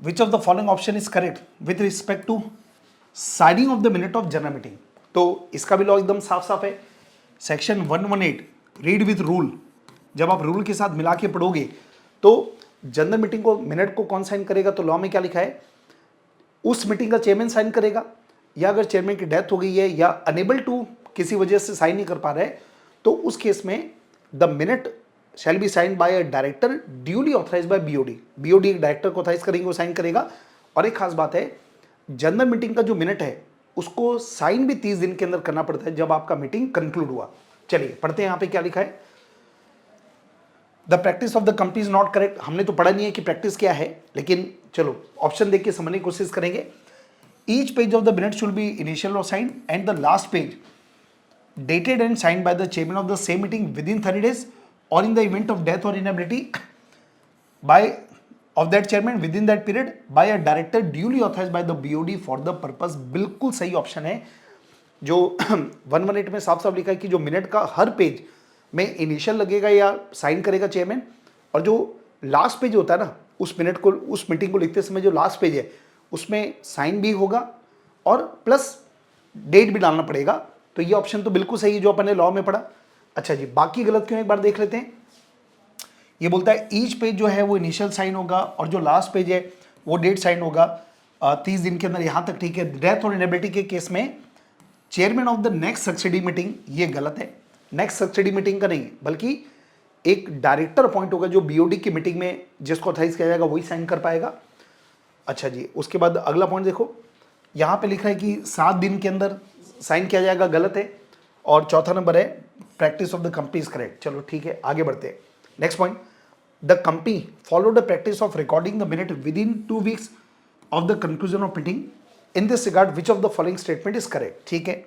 Which of the following option is correct with respect to signing of the minute of general meeting. तो इसका भी लॉ एकदम साफ साफ है। सेक्शन 118 रीड विद रूल, जब आप रूल के साथ मिला के पढ़ोगे तो जनरल मीटिंग को मिनट को कौन साइन करेगा, तो लॉ में क्या लिखा है, उस मीटिंग का चेयरमैन साइन करेगा, या अगर चेयरमैन की डेथ हो गई है या अनेबल टू किसी वजह से साइन नहीं कर पा रहा है तो उस केस में the minute shall be sign by a director duly authorise by BOD. BOD एक डायरेक्टर को ऑथराइज करेंगे, वो साइन करेगा। और एक खास बात है, जनरल मीटिंग का जो मिनट है उसको साइन भी 30 दिन के अंदर करना पड़ता है जब आपका मीटिंग कंक्लूड हुआ। चलिए पढ़ते हैं यहाँ पे क्या लिखा है। The practice of the company is not correct, हमने तो पढ़ा नहीं है कि प्रैक्टिस क्या है, लेकिन चलो ऑप्शन देख के समझने की कोशिश करेंगे। Each page of the minute should be initial or sign and the last page dated and signed by the chairman of the same meeting within 30 days or in the event of death or inability by of that chairman within that period by a director duly authorised by the BOD for the purpose. बिल्कुल सही option है। जो 118 में साफ साफ लिखा है कि जो मिनट का हर पेज में इनिशियल लगेगा या साइन करेगा चेयरमैन, और जो लास्ट पेज होता है ना उस मिनट को, उस मीटिंग को लिखते समय जो लास्ट पेज है उसमें साइन भी होगा और प्लस डेट भी डालना पड़ेगा। तो ये ऑप्शन तो बिल्कुल सही है जो अपन ने लॉ में पढ़ा। अच्छा जी, बाकी गलत क्यों एक बार देख लेते हैं। ये बोलता है ईच पेज जो है वो इनिशियल साइन होगा और जो लास्ट पेज है वो डेट साइन होगा 30 दिन के अंदर, यहाँ तक ठीक है। डेथ और इनएबिलिटी के केस में chairman of the next succeeding meeting, ये गलत है। नेक्स्ट सक्सेडिंग मीटिंग का नहीं, बल्कि एक डायरेक्टर अपॉइंट होगा जो बीओडी की मीटिंग में जिसको ऑथराइज किया जाएगा वही साइन कर पाएगा। अच्छा जी, उसके बाद अगला पॉइंट देखो, यहाँ पे लिखा है कि 7 दिन के अंदर साइन किया जाएगा, गलत है। और चौथा नंबर है practice of the company is correct. चलो ठीक है, आगे बढ़ते हैं। Next point, the company follow the practice of recording the minute within 2 weeks of the conclusion of meeting. In this regard which of the following statement is correct. ठीक है,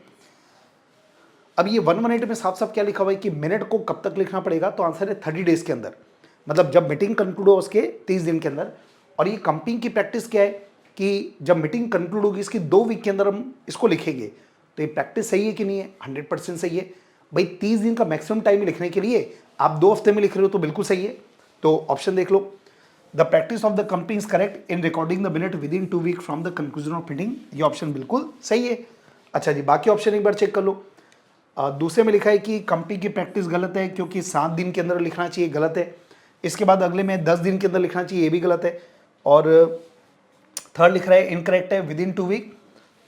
अब ये 118 में साफ साफ क्या लिखा हुआ है कि मिनट को कब तक लिखना पड़ेगा, तो आंसर है 30 डेज के अंदर, मतलब जब मीटिंग कंक्लूड हो उसके 30 दिन के अंदर। और ये कंपनी की प्रैक्टिस क्या है कि जब मीटिंग कंक्लूड होगी इसकी 2 वीक के अंदर हम इसको लिखेंगे। तो ये प्रैक्टिस सही है कि नहीं है? 100% सही है भाई। 30 दिन का मैक्सिमम टाइम लिखने के लिए आप 2 हफ्ते में लिख रहे हो तो बिल्कुल सही है। तो ऑप्शन देख लो, the practice of the company is correct in recording the minute within 2 week from the conclusion of meeting, ये ऑप्शन बिल्कुल सही है। अच्छा जी, बाकी ऑप्शन एक बार चेक कर लो। दूसरे में लिखा है कि कंपनी की प्रैक्टिस गलत है क्योंकि 7 दिन के अंदर लिखना चाहिए, गलत है। इसके बाद अगले में 10 दिन के अंदर लिखना चाहिए, ये भी गलत है। और थर्ड लिख रहा है इनकरेक्ट है, within 2 week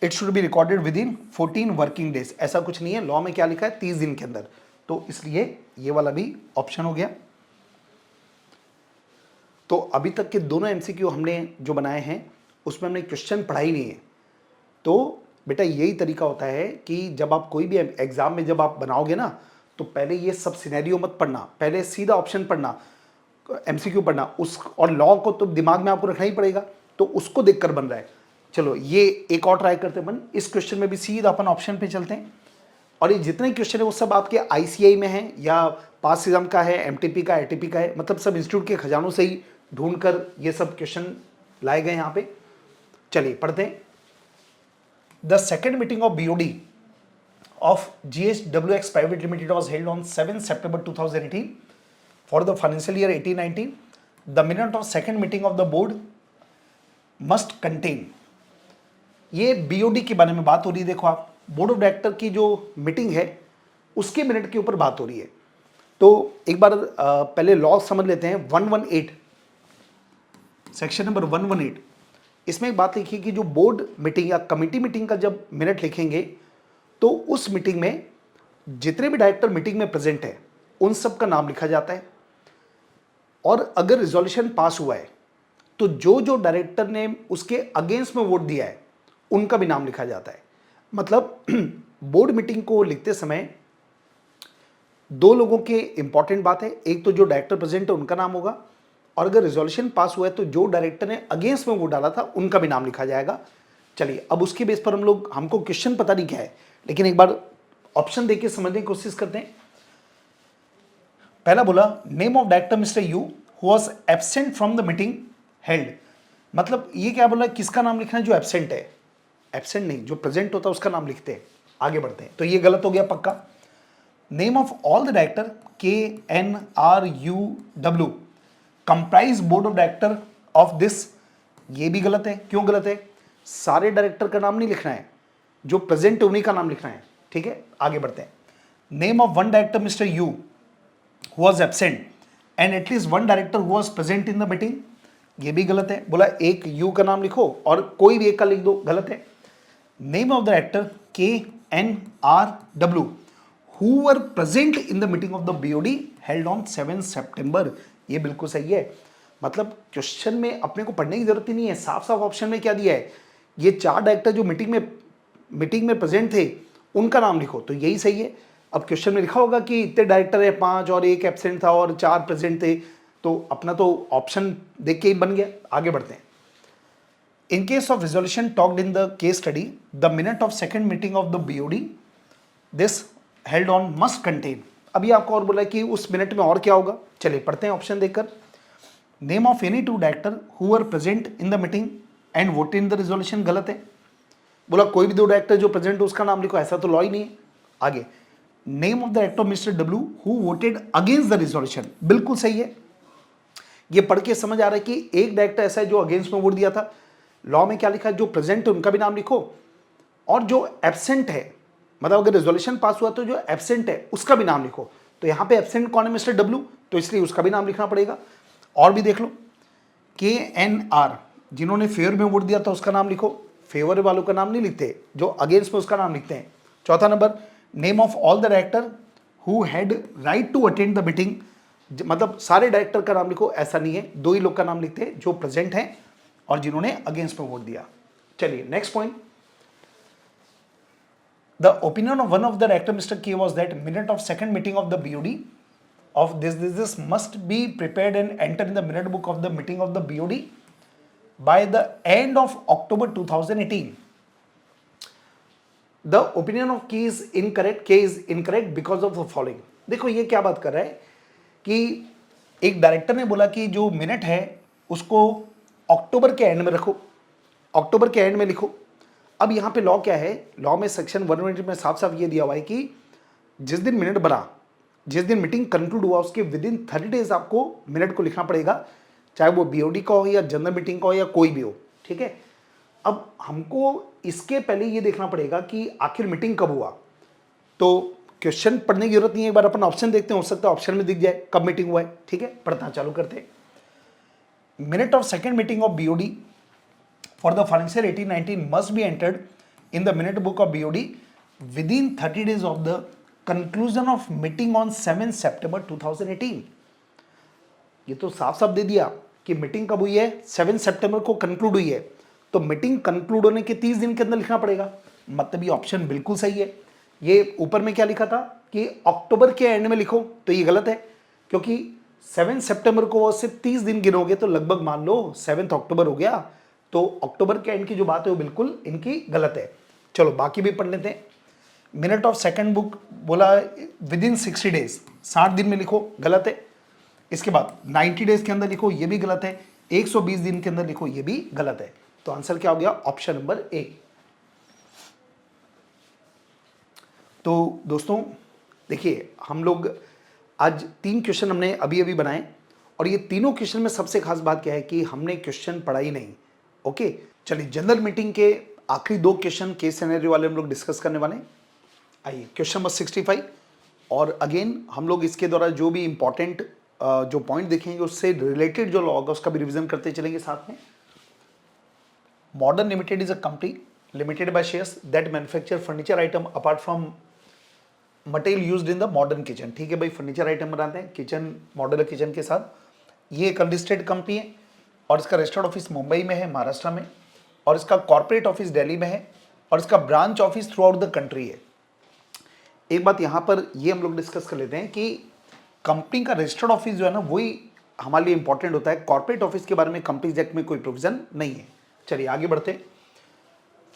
it should be recorded within 14 working days, ऐसा कुछ नहीं है। लॉ में क्या लिखा है, 30 दिन के अंदर, तो इसलिए ये वाला भी ऑप्शन हो गया। तो अभी तक के दोनों एमसीक्यू हमने जो बनाए हैं उसमें हमने क्वेश्चन पढ़ा ही नहीं है। तो बेटा यही तरीका होता है कि जब आप कोई भी एग्जाम में जब आप बनाओगे ना, तो पहले ये सब सिनेरियो मत पढ़ना, पहले सीधा ऑप्शन पढ़ना, एमसीक्यू पढ़ना, उस और लॉ को तो दिमाग में आपको रखना ही पड़ेगा, तो उसको देखकर बन रहा है। चलो ये एक और ट्राई करते हैं, इस क्वेश्चन में भी सीधा अपन ऑप्शन पे चलते हैं। और ये जितने क्वेश्चन है वो सब आपके आईसीआई में है या पास एग्जाम का है, एमटीपी का, एटीपी का है, मतलब सब इंस्टीट्यूट के खजानों से ही ढूंढ कर ये सब क्वेश्चन लाए गए यहाँ पे। चलिए पढ़ते हैं। The second meeting of BOD of GSWX Private Limited was held on 7 September 2018 for the financial year 18-19. The minute of second meeting of the board must contain, ये BOD के बारे में बात हो रही है। देखो आप, बोर्ड ऑफ डायरेक्टर की जो मीटिंग है उसके मिनट के ऊपर बात हो रही है। तो एक बार पहले लॉ समझ लेते हैं। 118 सेक्शन नंबर 118, इसमें एक बात लिखी कि जो बोर्ड मीटिंग या कमिटी मीटिंग का जब मिनट लिखेंगे तो उस मीटिंग में जितने भी डायरेक्टर मीटिंग में प्रेजेंट है उन सब का नाम लिखा जाता है। और अगर रिजोल्यूशन पास हुआ है तो जो जो डायरेक्टर ने उसके अगेंस्ट में वोट दिया है उनका भी नाम लिखा जाता है। मतलब बोर्ड मीटिंग को लिखते समय दो लोगों के इंपॉर्टेंट बात है, एक तो जो डायरेक्टर प्रेजेंट है उनका नाम होगा, और अगर रिजोल्यूशन पास हुआ है तो जो डायरेक्टर ने अगेंस्ट में वोट डाला था उनका भी नाम लिखा जाएगा। चलिए अब उसके बेस पर हमको क्वेश्चन पता नहीं क्या है, लेकिन एक बार ऑप्शन देके समझने की कोशिश करते हैं। पहला बोला name of director mister you who was absent from the meeting held, मतलब ये क्या बोला, किसका नाम लिखना है, जो एब्सेंट है। एब्सेंट नहीं, जो प्रेजेंट होता है उसका नाम लिखते हैं। आगे बढ़ते हैं, तो ये गलत हो गया पक्का। Name of all the director KNRUW comprise board of director of this, ये भी गलत है। क्यों गलत है, सारे डायरेक्टर का नाम नहीं लिखना है, जो प्रेजेंट है उन्हीं का नाम लिखना है। ठीक है, आगे बढ़ते हैं। Name of one director mister you who was absent and at least one director who was present in the meeting, ये भी गलत है। बोला एक यू का नाम लिखो और कोई भी एक का लिख दो, गलत है। Name of the director KNRW who were present in the meeting of the BOD held on 7 सितंबर, ये बिल्कुल सही है। मतलब क्वेश्चन में अपने को पढ़ने की जरूरत ही नहीं है, साफ साफ ऑप्शन में क्या दिया है, ये 4 डायरेक्टर जो मीटिंग में प्रेजेंट थे उनका नाम लिखो, तो यही सही है। अब क्वेश्चन में लिखा होगा कि इतने डायरेक्टर है, 5 और 1 एब्सेंट था और 4 प्रेजेंट थे, तो अपना तो ऑप्शन देख के ही बन गया। आगे बढ़ते हैं। इन case of resolution talked in the case study the minute of second meeting of the BOD this held on must contain, अभी आपको और बोला कि उस मिनट में और क्या होगा। चलिए पढ़ते हैं ऑप्शन देखकर। Name of any 2 director who were present in the meeting and vote in the resolution, गलत है। बोला कोई भी 2 डायरेक्टर जो प्रेजेंट हो उसका नाम लिखो, ऐसा तो लॉ ही नहीं है। आगे name of the director mister W who voted against the resolution, बिल्कुल सही है। ये पढ़ के समझ आ रहा है कि एक डायरेक्टर ऐसा है जो अगेंस्ट में वोट दिया था। लॉ में क्या लिखा है, जो प्रेजेंट है उनका भी नाम लिखो, और जो एब्सेंट है, मतलब अगर रिजोल्यूशन पास हुआ तो जो एब्सेंट है उसका भी नाम लिखो। तो यहाँ पे एब्सेंट कौन है, मिस्टर W, तो इसलिए उसका भी नाम लिखना पड़ेगा। और भी देख लो, KNR जिन्होंने फेवर में वोट दिया था उसका नाम लिखो, फेवर वालों का नाम नहीं लिखते, जो अगेंस्ट में उसका नाम लिखते हैं। चौथा नंबर, name of all the director who had right to attend the meeting, मतलब सारे डायरेक्टर का नाम लिखो, ऐसा नहीं है, 2 ही लोग का नाम लिखते हैं, जो प्रेजेंट हैं और जिन्होंने अगेंस्ट में वोट दिया। चलिए next point. The opinion of one of the director, Mr. K, was that minute of second meeting of the BOD of this must be prepared and enter in the minute book of the meeting of the BOD by the end of October 2018. The opinion of K is incorrect. K is incorrect because of the following. देखो ये क्या बात कर रहा है कि एक director ने बोला कि जो मिनट है उसको अक्टूबर के एंड में रखो, अक्टूबर के एंड में लिखो। अब यहाँ पे लॉ क्या है, लॉ में सेक्शन 120 में साफ साफ ये दिया हुआ है कि जिस दिन मिनट बना जिस दिन मीटिंग कंक्लूड हुआ उसके विद इन 30 डेज आपको मिनट को लिखना पड़ेगा, चाहे वो बीओडी का हो या जनरल मीटिंग का हो या कोई भी हो, ठीक है। अब हमको इसके पहले ये देखना पड़ेगा कि आखिर मीटिंग कब हुआ। तो क्वेश्चन पढ़ने की जरूरत नहीं है, एक बार अपन ऑप्शन देखते हैं, हो सकता है ऑप्शन में दिख जाए कब मीटिंग हुआ है, ठीक है। पढ़ना चालू करते हैं। Minute of second meeting of BOD for the financial 18-19 must be entered in the minute book of BOD with in 30 days of the conclusion of meeting on 7 सितंबर 2018। ये तो साफ साफ दे दिया कि मीटिंग कब हुई है, 7 सितंबर को कंक्लूड हुई है, तो मीटिंग कंक्लूड होने के 30 दिन के अंदर लिखना पड़ेगा। मतलब ये ऑप्शन बिल्कुल सही है। ये ऊपर में क्या लिखा था कि अक्टूबर के एंड में लिखो, तो ये गलत है, क्योंकि 7 सितंबर को सिर्फ 30 दिन गिनोगे तो लगभग मान लो 7 अक्टूबर हो गया, तो अक्टूबर के एंड की जो बात है वो बिल्कुल इनकी गलत है। चलो बाकी भी पढ़ लेते हैं। मिनट ऑफ सेकंड बुक बोला विद इन 60 डेज, 60 दिन में लिखो, गलत है। इसके बाद 90 डेज के अंदर लिखो, ये भी गलत है। 120 दिन के अंदर लिखो, ये भी गलत है। तो आंसर क्या हो गया, ऑप्शन नंबर ए। तो दोस्तों देखिए, हम लोग आज 3 क्वेश्चन हमने अभी अभी बनाए, और ये तीनों क्वेश्चन में सबसे खास बात क्या है कि हमने क्वेश्चन पढ़ा ही नहीं। ओके, चलिए जनरल मीटिंग के आखिरी 2 क्वेश्चन केस सिनेरियो वाले हम लोग डिस्कस करने वाले हैं। आइए क्वेश्चन नंबर 65, और अगेन हम लोग इसके द्वारा जो भी इंपॉर्टेंट जो पॉइंट देखेंगे उससे रिलेटेड जो लॉ होगा उसका भी रिवीजन करते चलेंगे साथ में। Modern Limited is a company limited by shares that manufacture furniture item apart from material used in the modern kitchen. ठीक है भाई, फर्नीचर आइटम बनाते हैं किचन, मॉडर्न किचन के साथ। ये एक अनलिस्टेड कंपनी है, और इसका रजिस्टर्ड ऑफिस मुंबई में है, महाराष्ट्र में, और इसका कॉर्पोरेट ऑफिस दिल्ली में है, और इसका branch office through out the country है। एक बात यहाँ पर ये हम लोग डिस्कस कर लेते हैं कि कंपनी का रजिस्टर्ड ऑफिस जो है ना वही हमारे लिए इंपॉर्टेंट होता है। कॉर्पोरेट ऑफिस के बारे में कंपनीज एक्ट में कोई प्रोविजन नहीं है। चलिए आगे बढ़ते हैं।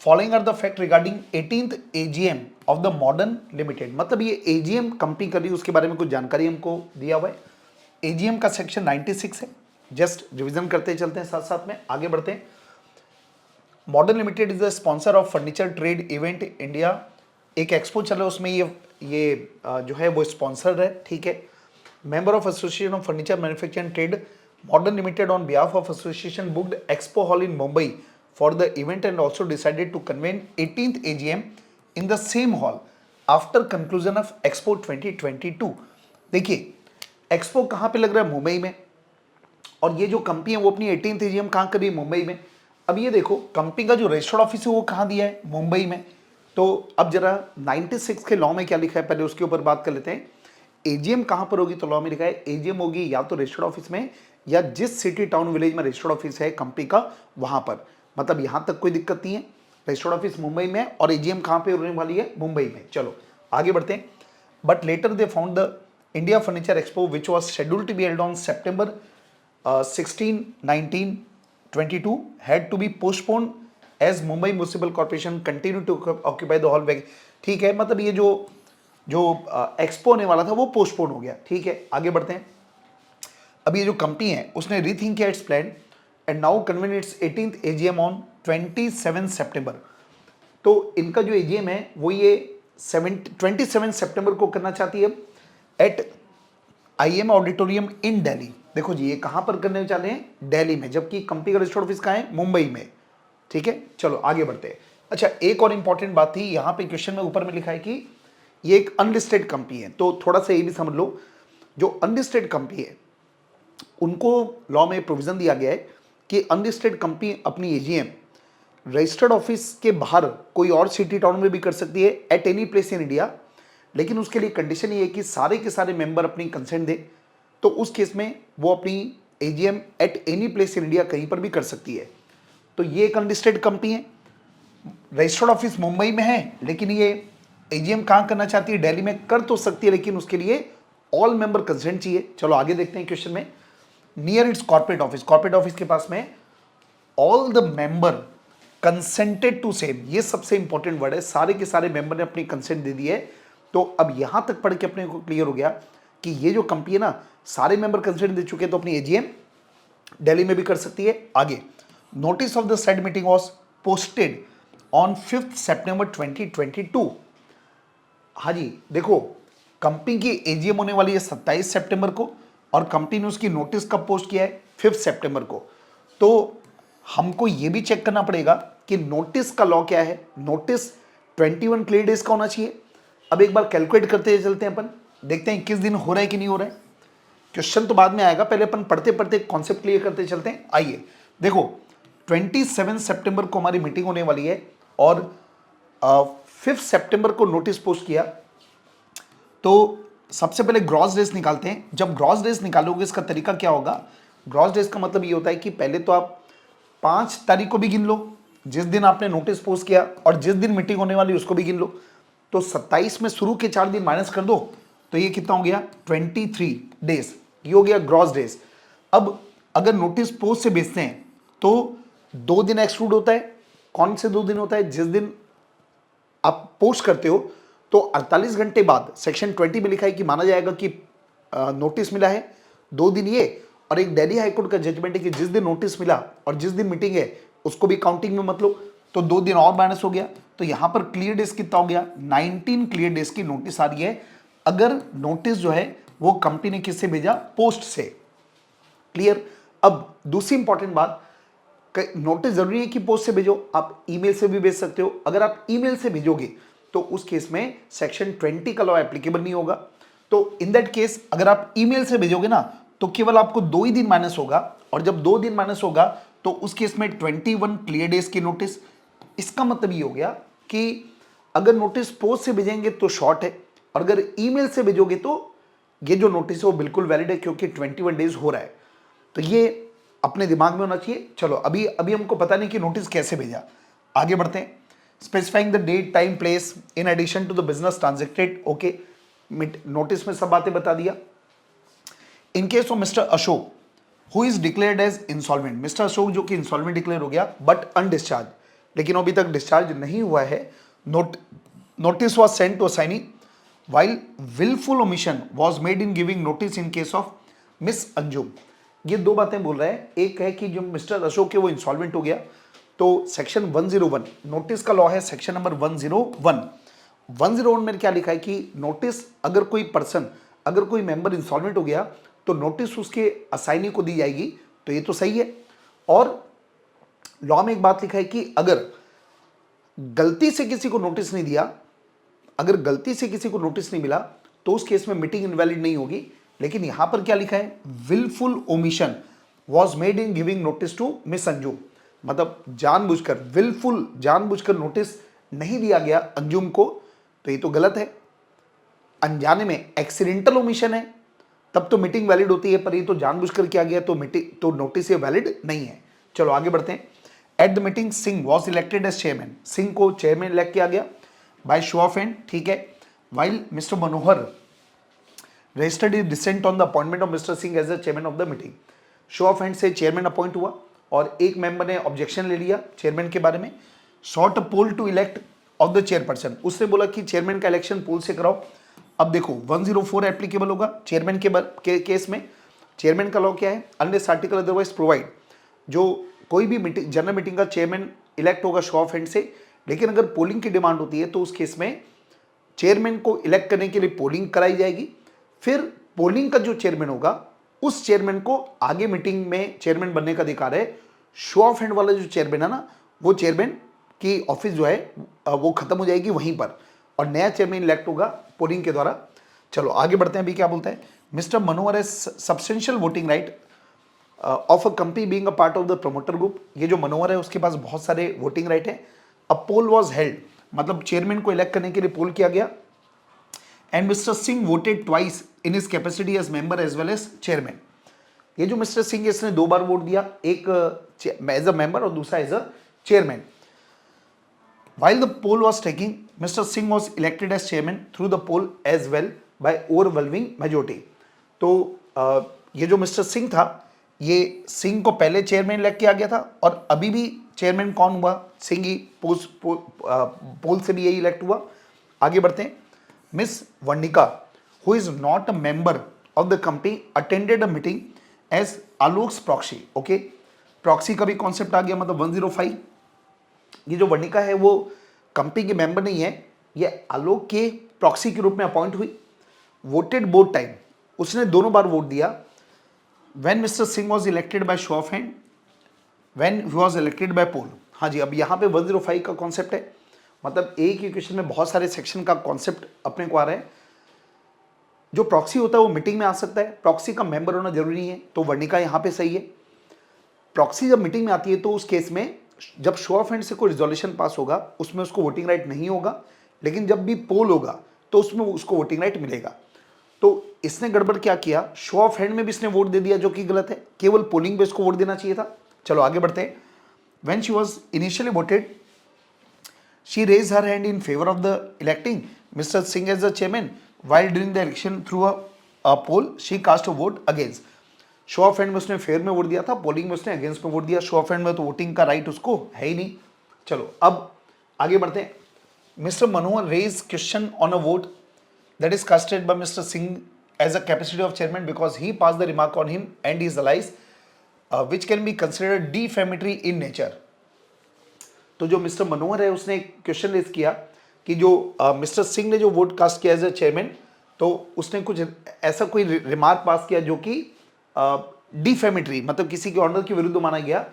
Following are the fact regarding 18th AGM of the modern limited. मतलब ये AGM कंपनी कर रही है, उसके बारे में कुछ जानकारी हमको दिया हुआ है। AGM का सेक्शन 96 है, जस्ट रिवीजन करते चलते हैं साथ साथ में, आगे बढ़ते हैं। Modern Limited is the sponsor of furniture trade event India. एक एक्सपो चल रहा है, उसमें ये जो है वो स्पॉन्सर है, ठीक है। Member of association of furniture manufacturing trade modern limited on behalf of association booked expo hall in Mumbai for the event and also decided to convene 18th AGM in the same hall after conclusion of Expo 2022। देखिए expo कहाँ पे लग रहा है, मुंबई में, और ये जो कंपनी है वो अपनी 18th AGM कहाँ कर रही है, मुंबई में। अब ये देखो कंपनी का जो रजिस्टर्ड ऑफिस है वो कहाँ दिया है, मुंबई में। तो अब जरा 96 के लॉ में क्या लिखा है पहले उसके ऊपर बात कर लेते हैं। एजीएम कहाँ पर होगी, तो लॉ में लिखा है एजीएम होगी या तो रजिस्टर्ड ऑफिस में या जिस सिटी टाउन विलेज में रजिस्टर्ड ऑफिस है कंपनी का वहां पर। मतलब यहां तक कोई दिक्कत नहीं है, रजिस्टर्ड ऑफिस मुंबई में और एजीएम कहां पे होने वाली है, मुंबई में। चलो आगे बढ़ते हैं। But later they found the India furniture expo which was scheduled to be held on September 16, 19, 22 had to be postponed as Mumbai Municipal Corporation continued to occupy the hall। ठीक है, मतलब ये जो एक्सपो होने वाला था वो पोस्टपोन हो गया। ठीक है, आगे बढ़ते हैं। अब ये जो कंपनी है उसने रीथिंक किया its plan and now convene its 18th AGM on 27 सितंबर। तो इनका जो एजीएम है वो ये 27 सितंबर को करना चाहती है at IM auditorium in Delhi. देखो जी, ये कहां पर करने चाहते हैं, दिल्ली में, जबकि कंपनी का रजिस्टर्ड ऑफिस कहां है, मुंबई में। ठीक है, चलो आगे बढ़ते हैं। अच्छा, एक और इंपॉर्टेंट बात थी, यहां पे क्वेश्चन में ऊपर में लिखा है कि ये एक अनलिस्टेड कंपनी है, तो थोड़ा सा ये भी समझ लो, जो अनलिस्टेड कंपनी है उनको लॉ में प्रोविजन दिया गया है कि अनलिस्टेड कंपनी अपनी एजीएम रजिस्टर्ड ऑफिस के बाहर कोई और सिटी टाउन में भी कर सकती है at any place in India, लेकिन उसके लिए कंडीशन ये है कि सारे के सारे मेंबर अपनी कंसेंट दे। तो उस केस में वो अपनी AGM at any place in India कहीं पर भी कर सकती है। तो ये एक अनलिस्टेड कंपनी है, रजिस्टर्ड ऑफिस मुंबई में है, लेकिन ये एजीएम कहाँ करना चाहती है, दिल्ली में कर तो सकती है, लेकिन उसके लिए ऑल मेंबर कंसेंट चाहिए। चलो आगे देखते हैं क्वेश्चन में। Near its corporate office, corporate office के पास में all the member consented to same, ये सबसे इंपॉर्टेंट वर्ड है, सारे के सारे मेंबर ने अपनी कंसेंट दे दी है। तो अब यहां तक पढ़ के अपने को क्लियर हो गया कि ये जो कंपनी है ना, सारे मेंबर कंसेंट दे चुके हैं, तो अपनी एजीएम दिल्ली में भी कर सकती है। आगे, notice of the said meeting was posted on 5 सितंबर 2022। हाँ जी, देखो कंपनी की एजीएम होने वाली है 27 सितंबर को और कंपनी ने उसकी नोटिस कब पोस्ट किया है 5 सितंबर को। तो हमको ये भी चेक करना पड़ेगा कि नोटिस का लॉ क्या है। नोटिस 21 क्लियर डेज का होना चाहिए। अब एक बार कैलकुलेट करते चलते हैं, अपन देखते हैं 21 दिन हो रहा है कि नहीं हो रहा है। क्वेश्चन तो बाद में आएगा, पहले अपन पढ़ते पढ़ते कॉन्सेप्ट क्लियर करते चलते हैं। आइए देखो 27 सितंबर को हमारी मीटिंग होने वाली है और 5 सितंबर को नोटिस पोस्ट किया। तो सबसे पहले ग्रॉस डेज निकालते हैं। जब ग्रॉस डेज निकालोगे इसका तरीका क्या होगा, ग्रॉस डेज का मतलब ये होता है कि पहले तो आप 5 तारीख को भी गिन लो जिस दिन आपने नोटिस पोस्ट किया, और जिस दिन मीटिंग होने वाली उसको भी गिन लो। तो 27 में शुरू के 4 दिन माइनस कर दो तो ये कितना हो गया 23 डेज, ये हो गया ग्रॉस डेज। अब अगर नोटिस पोस्ट से भेजते हैं तो 2 दिन एक्सक्लूड होता है। कौन से 2 दिन होता है, जिस दिन आप पोस्ट करते हो तो 48 घंटे बाद सेक्शन 20 में लिखा है कि माना जाएगा कि नोटिस मिला है। 2 दिन ये, और एक दिल्ली हाईकोर्ट का जजमेंट है कि जिस दिन नोटिस मिला और जिस दिन मीटिंग है उसको भी काउंटिंग में मत लो, तो 2 दिन और माइनस हो गया। तो यहां पर क्लियर डेज कितना हो गया 19 क्लियर डेज की नोटिस आ रही है अगर नोटिस जो है वो कंपनी ने किससे भेजा, पोस्ट से। क्लियर। अब दूसरी इंपॉर्टेंट बात, नोटिस जरूरी है कि पोस्ट से भेजो, आप ईमेल से भी भेज सकते हो। अगर आप ईमेल से भेजोगे तो उस केस में सेक्शन 20 का लॉ एप्लीकेबल नहीं होगा। तो इन दैट केस अगर आप ईमेल से भेजोगे ना तो केवल आपको 2 ही दिन माइनस होगा, और जब 2 दिन माइनस होगा तो उस केस में 21 क्लियर डेज की नोटिस। इसका मतलब ये हो गया कि अगर नोटिस पोस्ट से भेजेंगे तो शॉर्ट है, और अगर ईमेल से भेजोगे तो ये जो नोटिस है वो बिल्कुल वैलिड है क्योंकि 21 डेज हो रहा है। तो ये अपने दिमाग में होना चाहिए। चलो अभी हमको पता नहीं कि नोटिस कैसे भेजा, आगे बढ़ते हैं। Specifying the date time place in addition to the business transacted, okay, notice में सब बातें बता दिया। In case of mister Ashok who is declared as insolvent, mister Ashok जो कि इंसॉल्वेंट डिक्लेयर हो गया बट अनडिस्चार्ज, लेकिन अभी तक डिस्चार्ज नहीं हुआ है। Notice was sent to assignee while willful omission was made in giving notice in case of miss Anjum. ये 2 बातें बोल रहा है। एक है कि जो मिस्टर अशोक है वो इंसॉल्वेंट हो गया, तो सेक्शन 101 नोटिस का लॉ है, सेक्शन नंबर 101 में क्या लिखा है कि नोटिस अगर कोई पर्सन, अगर कोई मेंबर इंसॉल्वेंट हो गया तो नोटिस उसके असाइनी को दी जाएगी। तो ये तो सही है। और लॉ में एक बात लिखा है कि अगर गलती से किसी को नोटिस नहीं दिया, अगर गलती से किसी को नोटिस नहीं मिला तो उस केस में मीटिंग इनवैलिड नहीं होगी। लेकिन यहां पर क्या लिखा है, willful omission was made in giving notice to miss Anjum, मतलब जानबूझकर, विलफुल जानबूझकर नोटिस नहीं दिया गया अंजुम को, तो ये तो गलत है। अनजाने में एक्सीडेंटल ओमिशन है तब तो मीटिंग वैलिड होती है, पर ये तो जानबूझकर किया गया तो मीटिंग, तो नोटिस ये वैलिड नहीं है। चलो आगे बढ़ते हैं। At the meeting Singh was elected as chairman, Singh को चेयरमैन इलेक्ट किया गया बाय शो ऑफ हैंड, ठीक है। While mister Manohar registered is dissent on the appointment of mister Singh as the chairman of the meeting, show of hand से chairman appoint हुआ और एक member ने ऑब्जेक्शन ले लिया चेयरमैन के बारे में। Sought a poll to elect of the chairperson, उसने बोला कि चेयरमैन का इलेक्शन पोल से कराओ। अब देखो 104 एप्लीकेबल होगा चेयरमैन के केस में। चेयरमैन का लॉ क्या है, अनलेस आर्टिकल अदरवाइज प्रोवाइड, जो कोई भी मीटिंग, जनरल मीटिंग का चेयरमैन इलेक्ट होगा शो ऑफ हैंड से, लेकिन अगर पोलिंग की डिमांड होती है तो उस केस में चेयरमैन को इलेक्ट करने के लिए पोलिंग कराई जाएगी। फिर पोलिंग का जो चेयरमैन होगा उस चेयरमैन को आगे मीटिंग में चेयरमैन बनने का अधिकार है। शो ऑफ हैंड वाला जो चेयरमैन है ना, वो चेयरमैन की ऑफिस जो है वो खत्म हो जाएगी वहीं पर, और नया चेयरमैन इलेक्ट होगा पोलिंग के द्वारा। चलो आगे बढ़ते हैं। अभी क्या बोलता है, mister Manohar has substantial voting right of a company being a part of the promoter group, ये जो मनोहर है उसके पास बहुत सारे वोटिंग राइट है। अ पोल वॉज हेल्ड, मतलब चेयरमैन को इलेक्ट करने के लिए पोल किया गया। And mister Singh voted twice in his capacity as member as well as chairman. ये जो मिस्टर सिंह है इसने 2 बार वोट दिया, एक एज अ मेंबर और दूसरा as a chairman. While the poll was taking, Mr. Singh was elected as chairman through the poll as well by overwhelming majority. तो ये जो मिस्टर सिंह था, ये सिंह को पहले चेयरमैन इलेक्ट किया गया था और अभी भी चेयरमैन कौन हुआ, सिंह ही, पोल से भी यही इलेक्ट हुआ। आगे बढ़ते हैं। Miss Varnika who is not a member of the company attended a meeting as Alok's proxy, okay. Proxy का भी कॉन्सेप्ट आ गया, मतलब 105। ये जो वर्णिका है वो कंपनी के मेंबर नहीं है, ये आलोक के प्रॉक्सी के रूप में अपॉइंट हुई। वोटेड बोथ टाइम, उसने दोनों बार वोट दिया। When mister Singh was elected by show of hand, when he was elected by poll. हाँ जी, अब यहाँ पे 105 का कॉन्सेप्ट है, मतलब एक ही क्वेश्चन में बहुत सारे सेक्शन का कॉन्सेप्ट अपने को आ रहा है। जो प्रॉक्सी होता है वो मीटिंग में आ सकता है, प्रॉक्सी का मेंबर होना जरूरी नहीं है, तो वर्णिका यहाँ पे सही है। प्रॉक्सी जब मीटिंग में आती है तो उस केस में जब शो ऑफ हैंड से कोई रिजोल्यूशन पास होगा उसमें उसको वोटिंग राइट नहीं होगा, लेकिन जब भी पोल होगा तो उसमें उसको वोटिंग राइट मिलेगा। तो इसने गड़बड़ क्या किया, शो ऑफ हैंड में भी इसने वोट दे दिया जो कि गलत है, केवल पोलिंग पे इसको वोट देना चाहिए था। चलो आगे बढ़ते हैं। When she was initially voted, she raised her hand in favor of the electing Mr. Singh as the chairman, while during the election through a poll she cast a vote against। Show of hand में उसने fair में vote दिया था, polling में उसने against में vote दिया। Show of hand में तो वोटिंग का राइट उसको है ही नहीं। चलो अब आगे बढ़ते हैं। Mister Manohar raise question on a vote that is casted by Mr. Singh as a capacity of chairman because he passed the remark on him and his allies, which can be considered defamatory in nature। तो जो mister मनोहर है उसने एक question raise किया कि जो mister Singh ने जो वोट कास्ट किया एज ए चेयरमैन, तो उसने कुछ ऐसा कोई रिमार्क पास किया जो कि डिफेमेटरी, मतलब किसी के ऑनर के विरुद्ध माना गया।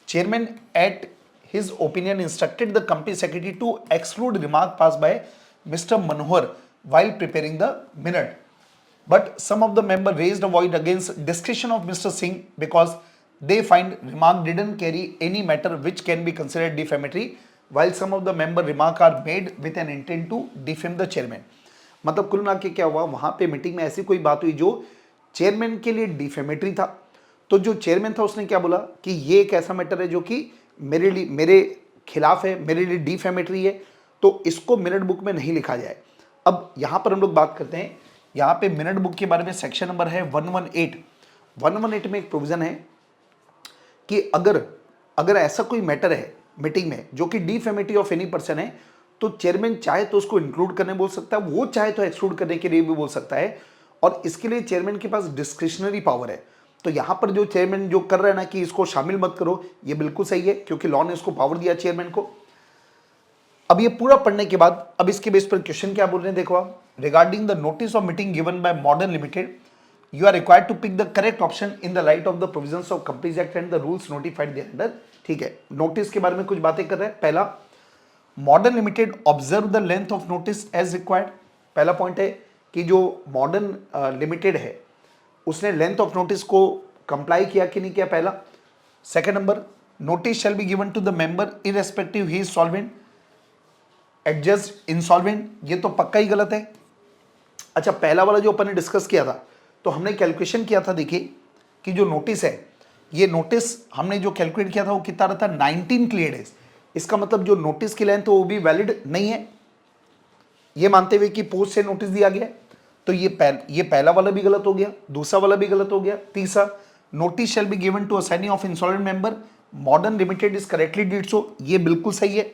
Chairman at his opinion instructed the company secretary to exclude remark pass by mister Manohar while preparing the minute, but some of the member raised a voice against discretion of Mr. Singh because they find remark didn't carry any matter which can be considered defamatory, while some of the member remark are made with an intent to defame the chairman। मतलब कुल मिला के क्या हुआ, वहां पे meeting में ऐसी कोई बात हुई जो चेयरमैन के लिए डिफेमेटरी था। तो जो चेयरमैन था उसने क्या बोला कि ये एक ऐसा मैटर है जो कि मेरे खिलाफ है, मेरे लिए डिफेमेटरी है, तो इसको मिनट बुक में नहीं लिखा जाए। अब यहां पर हम लोग बात करते हैं, यहां पे मिनट बुक के बारे में सेक्शन नंबर है 118। 118 में एक प्रोविजन है कि अगर ऐसा कोई मैटर है मीटिंग में जो कि डिफेमेटरी ऑफ एनी पर्सन है, तो चेयरमैन चाहे तो उसको इंक्लूड करने बोल सकता है, वो चाहे तो एक्सक्लूड करने के लिए भी बोल सकता है, और इसके लिए चेयरमैन के पास डिस्क्रिशनरी पावर है। तो यहां पर जो चेयरमैन जो कर रहा है ना कि इसको शामिल मत करो, ये बिल्कुल सही है क्योंकि लॉ ने इसको पावर दिया चेयरमैन को। अब ये पूरा पढ़ने के बाद अब इसके बेस पर क्वेश्चन क्या बोल रहे हैं देखो आप। Regarding the notice of meeting given by Modern Limited, you are required to pick the correct option in the light of the provisions of companies act and the rules notified thereunder. ठीक है, notice के बारे में कुछ बातें कर रहे हैं। पहला, Modern Limited observe the length of notice as required. पहला पॉइंट है कि जो मॉडर्न लिमिटेड है उसने लेंथ ऑफ नोटिस को कंप्लाई किया कि नहीं किया, पहला। Second number, notice shall be given to the member irrespective he is solvent, adjust insolvent, ये तो पक्का ही गलत है। अच्छा, पहला वाला जो अपन ने डिस्कस किया था तो हमने कैलकुलेशन किया था, देखिए कि जो नोटिस है, ये नोटिस हमने जो कैलकुलेट किया था वो कितना रहता है 19 क्लियर डेज। इसका मतलब जो नोटिस की लेंथ है वो भी वैलिड नहीं है, ये मानते हुए कि पोस्ट से नोटिस दिया गया है। तो ये पहला वाला भी गलत हो गया, दूसरा वाला भी गलत हो गया। तीसरा, notice shall be given to assignee of insolvent member, Modern Limited is correctly did so, ये बिल्कुल सही है।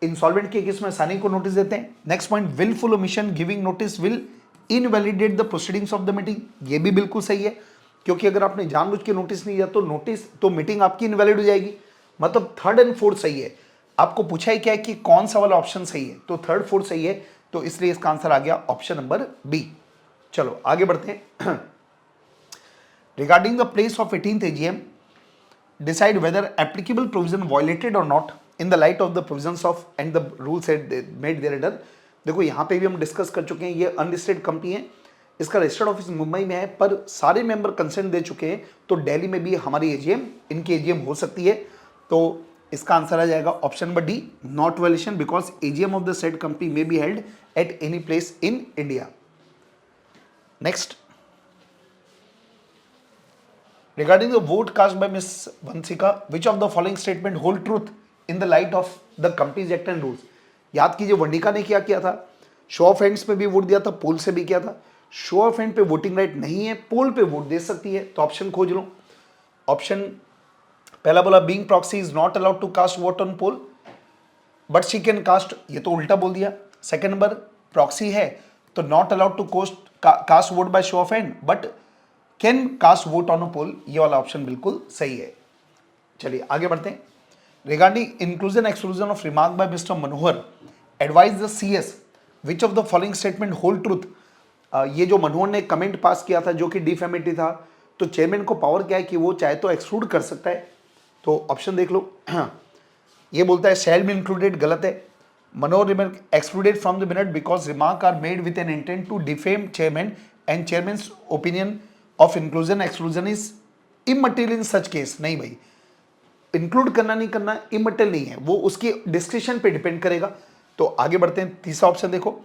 इंसॉल्वेंट के केस में असाइनी को नोटिस देते हैं। Next point, wilful omission giving notice will invalidate the proceedings of the meeting, ये भी बिल्कुल सही है क्योंकि अगर आपने जानबूझ के नोटिस नहीं दिया तो मीटिंग आपकी इनवैलिड हो जाएगी। मतलब थर्ड एंड फोर्थ सही है। आपको पूछा ही क्या है कि कौन सा वाला ऑप्शन सही है, तो थर्ड फोर्थ सही है, तो इसलिए इसका आंसर आ गया ऑप्शन नंबर बी। चलो आगे बढ़ते हैं। Regarding the place of 18th AGM, decide whether applicable provision violated और not in the light of the provisions of and the rules made thereunder। देखो यहाँ पे भी हम डिस्कस कर चुके हैं, ये अनलिस्टेड कंपनी है, इसका रजिस्टर्ड ऑफिस मुंबई में है, पर सारे मेंबर कंसेंट दे चुके हैं, तो दिल्ली में भी हमारी एजीएम, इनकी एजीएम हो सकती है। तो इसका आंसर आ जाएगा option number D, not violation, because AGM of the said company may be held at any place in India. Next, regarding the vote cast by Ms. Vansika, which of the following statement hold truth in the light of the Companies Act and rules। याद कीजिए वंडिका ने क्या किया था, show off hands पे भी vote दिया था, पोल से भी किया था। शो ऑफ हैंड पे वोटिंग राइट नहीं है, पोल पे वोट दे सकती है, तो ऑप्शन खोज लो। ऑप्शन पहला बोला, being proxy is not allowed to cast vote on poll but she can cast, ये तो उल्टा बोल दिया। सेकेंड नंबर, प्रॉक्सी है तो not allowed to cast vote by show of hand but can cast vote on a poll, ये वाला option बिल्कुल सही है। चलिए आगे बढ़ते हैं। Regarding inclusion exclusion of remark by mister Manohar, advise the CS which of the following statement hold truth. ये जो मनोहर ने कमेंट पास किया था जो कि डिफेमेटरी था, तो चेयरमैन को पावर क्या है कि वो चाहे तो एक्सक्लूड कर सकता है। तो ऑप्शन देख लो, ये बोलता है शैल बी इंक्लूडेड, गलत है। Manohar remark excluded from the minute because remark are made with an intent to defame chairman and chairman's opinion of inclusion exclusion is immaterial in such case. नहीं भाई, इंक्लूड करना नहीं करना इमटेरियल नहीं है, वो उसकी डिस्क्रिप्शन पे डिपेंड करेगा। तो आगे बढ़ते हैं, तीसरा ऑप्शन देखो,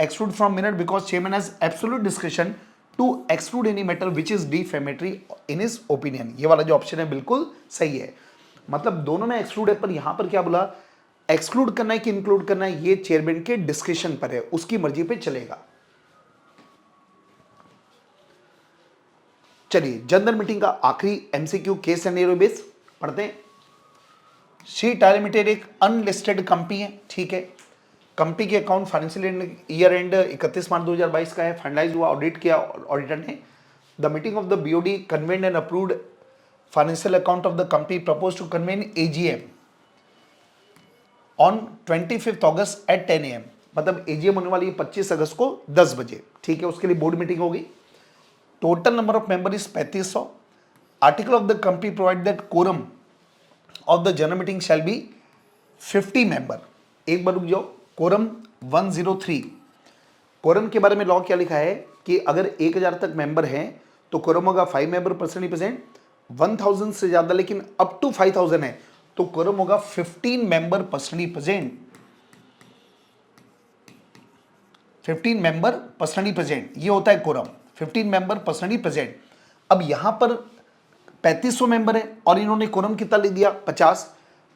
exclude from minute because chairman has absolute description to exclude any matter which is defamatory in his opinion. ये वाला जो ऑप्शन है बिल्कुल सही है, मतलब दोनों में एक्सक्लूड है, पर यहां पर क्या बोला, एक्सक्लूड करना है कि इंक्लूड करना है, ये चेयरमैन के डिस्क्रिप्शन पर है, उसकी मर्जी पे चलेगा। चलिए जनरल मीटिंग का आखिरी एमसीक्यू केस सिनेरियो बेस पढ़ते हैं। शी टायर लिमिटेड एक अनलिस्टेड कंपनी है, ठीक है। कंपनी के अकाउंट फाइनेंशियल ईयर एंड 31 मार्च 2022 का है, फाइनलाइज हुआ, ऑडिट किया ऑडिटर ने। The meeting of the BOD convened and approved financial account of the company propose to convene AGM on 25 अगस्त एट 10 AM, मतलब एजीएम होने वाली है 25 अगस्त को 10 बजे, ठीक है। उसके लिए बोर्ड मीटिंग होगी। Total number of member is 3500। Article of the company provide that quorum of the general meeting shall be 50 member. एक बार रुक जाओ, कोरम 103, कोरम के बारे में लॉ क्या लिखा है कि अगर 1000 तक मेंबर हैं तो कोरम होगा 5 मेंबर पर्सन रिप्रेजेंट, 1000 से ज्यादा लेकिन अप टू 5000 है तो कोरम होगा 15 member personally present, 15 member personally present, ये होता है कोरम, 15 मेंबर पर्सनली प्रेजेंट। अब यहां पर 3500 मेंबर है और इन्होंने कोरम कितना ले दिया, 50।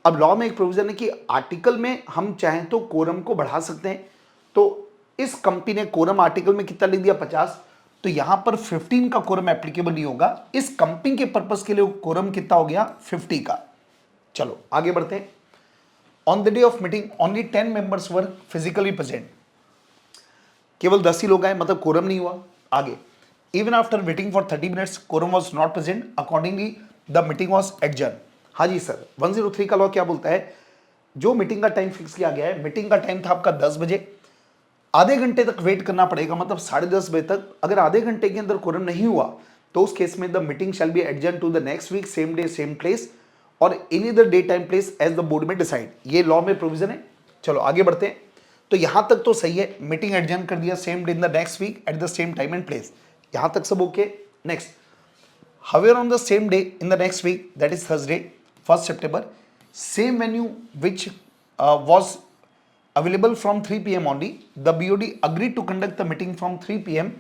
अब लॉ में एक प्रोविजन है कि आर्टिकल में हम चाहें तो कोरम को बढ़ा सकते हैं, तो इस कंपनी ने कोरम आर्टिकल में कितना ले दिया, 50, तो यहां पर 15 का कोरम एप्लीकेबल नहीं होगा, इस कंपनी के पर्पस के लिए कोरम कितना हो गया, 50 का। चलो आगे बढ़ते हैं। On the day of meeting only 10 members were physically present, केवल 10 ही लोग आए, मतलब कोरम नहीं हुआ। आगे, even after waiting for 30 minutes quorum was not present, accordingly the meeting was adjourn. हाँ जी सर, 103 का लॉ क्या बोलता है, जो मीटिंग का टाइम फिक्स किया गया है, मीटिंग का टाइम था आपका 10 बजे, आधे घंटे तक वेट करना पड़ेगा, मतलब 10:30 बजे तक। अगर आधे घंटे के अंदर कोरम नहीं हुआ तो उस केस में the meeting shall be adjourn to the next week same day same place और any other day time place as the board में डिसाइड, ये लॉ में प्रोविजन है। चलो आगे बढ़ते हैं। तो यहां तक तो सही है, मीटिंग एडजर्न कर दिया same day in the next week at the same time and place, यहां तक सब okay. Next, however on the same day in the next week, that is Thursday 1st September, same venue which was available from 3 PM only, the BOD agreed to conduct the meeting from 3 PM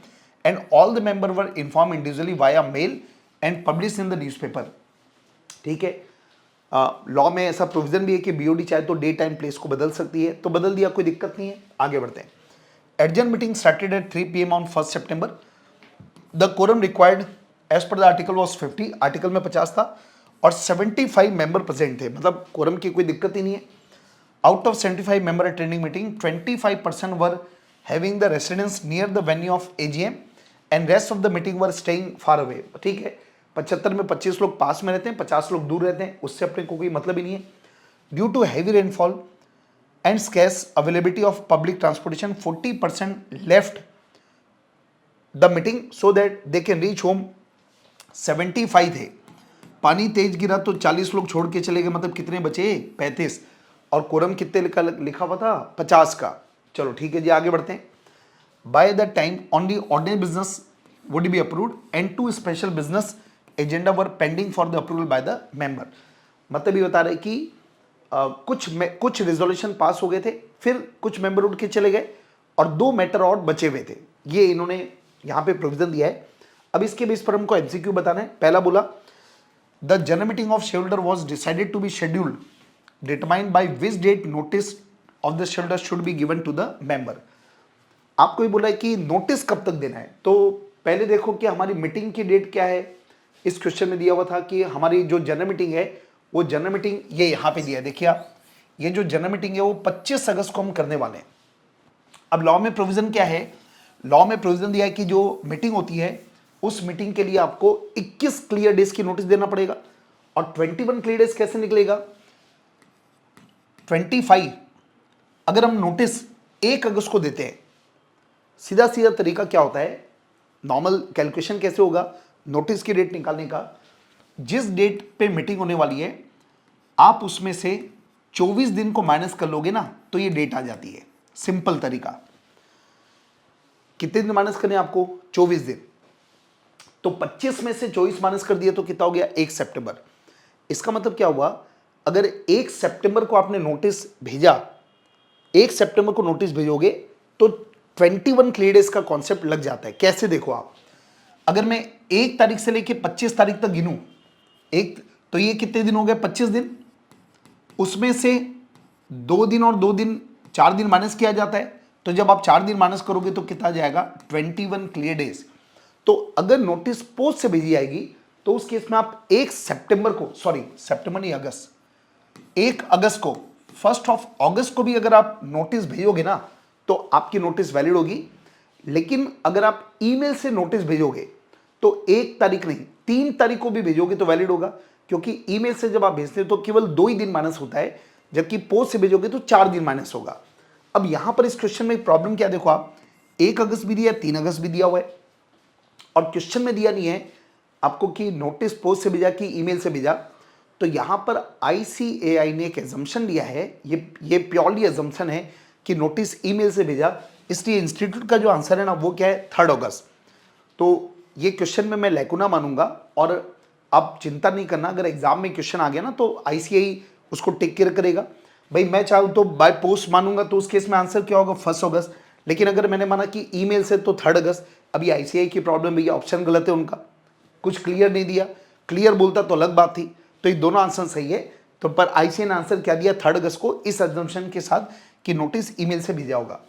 and all the members were informed individually via mail and published in the newspaper, ठीक है। Law में ऐसा provision भी है कि BOD चाहे तो day time place को बदल सकती है, तो बदल दिया, कोई दिक्कत नहीं है। आगे बढ़ते हैं। Adjourn meeting started at 3 PM on 1st September। The quorum required as per the article was 50, article में 50 था और 75 मेंबर प्रेजेंट थे, मतलब कोरम की कोई दिक्कत ही नहीं है। Out of 75 member attending meeting 25% were having the residence near the venue of AGM and rest of the meeting were staying far away, ठीक है। 75 में 25 लोग पास में रहते हैं, 50 लोग दूर रहते हैं, उससे अपने को कोई मतलब ही नहीं है। Due to heavy rainfall and scarce availability of public transportation 40% left the meeting so that they can reach home. 75 थे, पानी तेज गिरा तो 40 लोग छोड़ के चले गए, मतलब कितने बचे, 35, और कोरम कितने लिखा हुआ था, 50 का। चलो ठीक है जी, आगे बढ़ते हैं। By the time only ordinary business would be approved and 2 special business agenda were pending for the approval by the member. मतलब ये बता रहे कि कुछ रिजोल्यूशन पास हो गए थे, फिर कुछ मेंबर उठ के चले गए और 2 मैटर और बचे हुए थे, ये इन्होंने यहाँ पे प्रोविजन दिया है। अब इसके बेस पर हमको एमसीक्यू बताना है। पहला बोला, the general meeting of shareholder was decided to be scheduled determined by which date notice of the share holder should be given to the member. आपको ये बोला है कि नोटिस कब तक देना है, तो पहले देखो कि हमारी मीटिंग की डेट क्या है। इस क्वेश्चन में दिया हुआ था कि हमारी जो जनरल मीटिंग है, वो जनरल मीटिंग ये यहाँ पे दिया है, देखिए आप, ये जो जनरल मीटिंग है वो 25 अगस्त को हम करने वाले हैं। अब लॉ में प्रोविजन क्या है, लॉ में प्रोविजन दिया है कि जो मीटिंग होती है उस मीटिंग के लिए आपको 21 क्लियर डेज की नोटिस देना पड़ेगा। और 21 क्लियर डेज कैसे निकलेगा, 25 अगर हम नोटिस 1 अगस्त को देते हैं, सीधा सीधा तरीका क्या होता है, नॉर्मल कैलकुलेशन कैसे होगा नोटिस की डेट निकालने का, जिस डेट पे मीटिंग होने वाली है आप उसमें से 24 दिन को माइनस कर लोगे ना तो ये डेट आ जाती है। सिंपल तरीका। कितने दिन माइनस करने आपको? 24 दिन। तो 25 में से 24 माइनस कर दिया तो कितना हो गया? 1 सितंबर। इसका मतलब क्या हुआ, अगर 1 सितंबर को आपने नोटिस भेजा, 1 सितंबर को नोटिस भेजोगे तो 21 क्लियर डेज का कॉन्सेप्ट लग जाता है। कैसे देखो आप, अगर मैं 1 तारीख से लेके 25 तारीख तक गिनूं, एक तो ये कितने दिन हो गए? 25 दिन। उसमें से 2 दिन और 2 दिन 4 दिन माइनस किया जाता है, तो जब आप 4 दिन माइनस करोगे तो कितना आ जाएगा? 21 क्लियर डेज। तो अगर नोटिस पोस्ट से भेजी जाएगी तो उस केस में आप 1 सितंबर को, सॉरी सितंबर नहीं अगस्त, 1 अगस्त को, 1 अगस्त को भी अगर आप नोटिस भेजोगे ना तो आपकी नोटिस वैलिड होगी। लेकिन अगर आप ईमेल से नोटिस भेजोगे तो 1 तारीख नहीं 3 तारीख को भी भेजोगे तो वैलिड होगा, क्योंकि ईमेल से जब आप भेजते हो तो केवल 2 ही दिन माइनस होता है, जबकि पोस्ट से भेजोगे तो 4 दिन माइनस होगा। अब यहां पर इस क्वेश्चन में प्रॉब्लम क्या, देखो आप 1 अगस्त भी दिया, 3 अगस्त भी दिया हुआ है, और क्वेश्चन में दिया नहीं है आपको कि नोटिस पोस्ट से भेजा कि ईमेल से भेजा। तो यहां पर आईसीएआई ने एक एजम्पशन लिया है, ये प्योरली एजम्पशन है कि नोटिस ईमेल से भेजा, इसलिए इंस्टीट्यूट का जो आंसर है ना वो क्या है? 3 अगस्त। तो ये क्वेश्चन में मैं लैकुना मानूंगा, और आप चिंता नहीं करना, अगर एग्जाम में क्वेश्चन आ गया ना तो आईसीएआई उसको टेक केयर करेगा। भाई मैं चाहूँ तो बाय पोस्ट मानूंगा तो उस केस में आंसर क्या होगा? 1 अगस्त। लेकिन अगर मैंने माना कि ईमेल से तो 3 अगस्त। अभी आईसीआई की प्रॉब्लम है, ये ऑप्शन गलत है उनका, कुछ क्लियर नहीं दिया, क्लियर बोलता तो अलग बात थी। तो ये दोनों आंसर सही है। तो पर आईसीआई ने आंसर क्या दिया? 3 अगस्त को, इस एजम्पशन के साथ कि नोटिस ईमेल से भेजा होगा।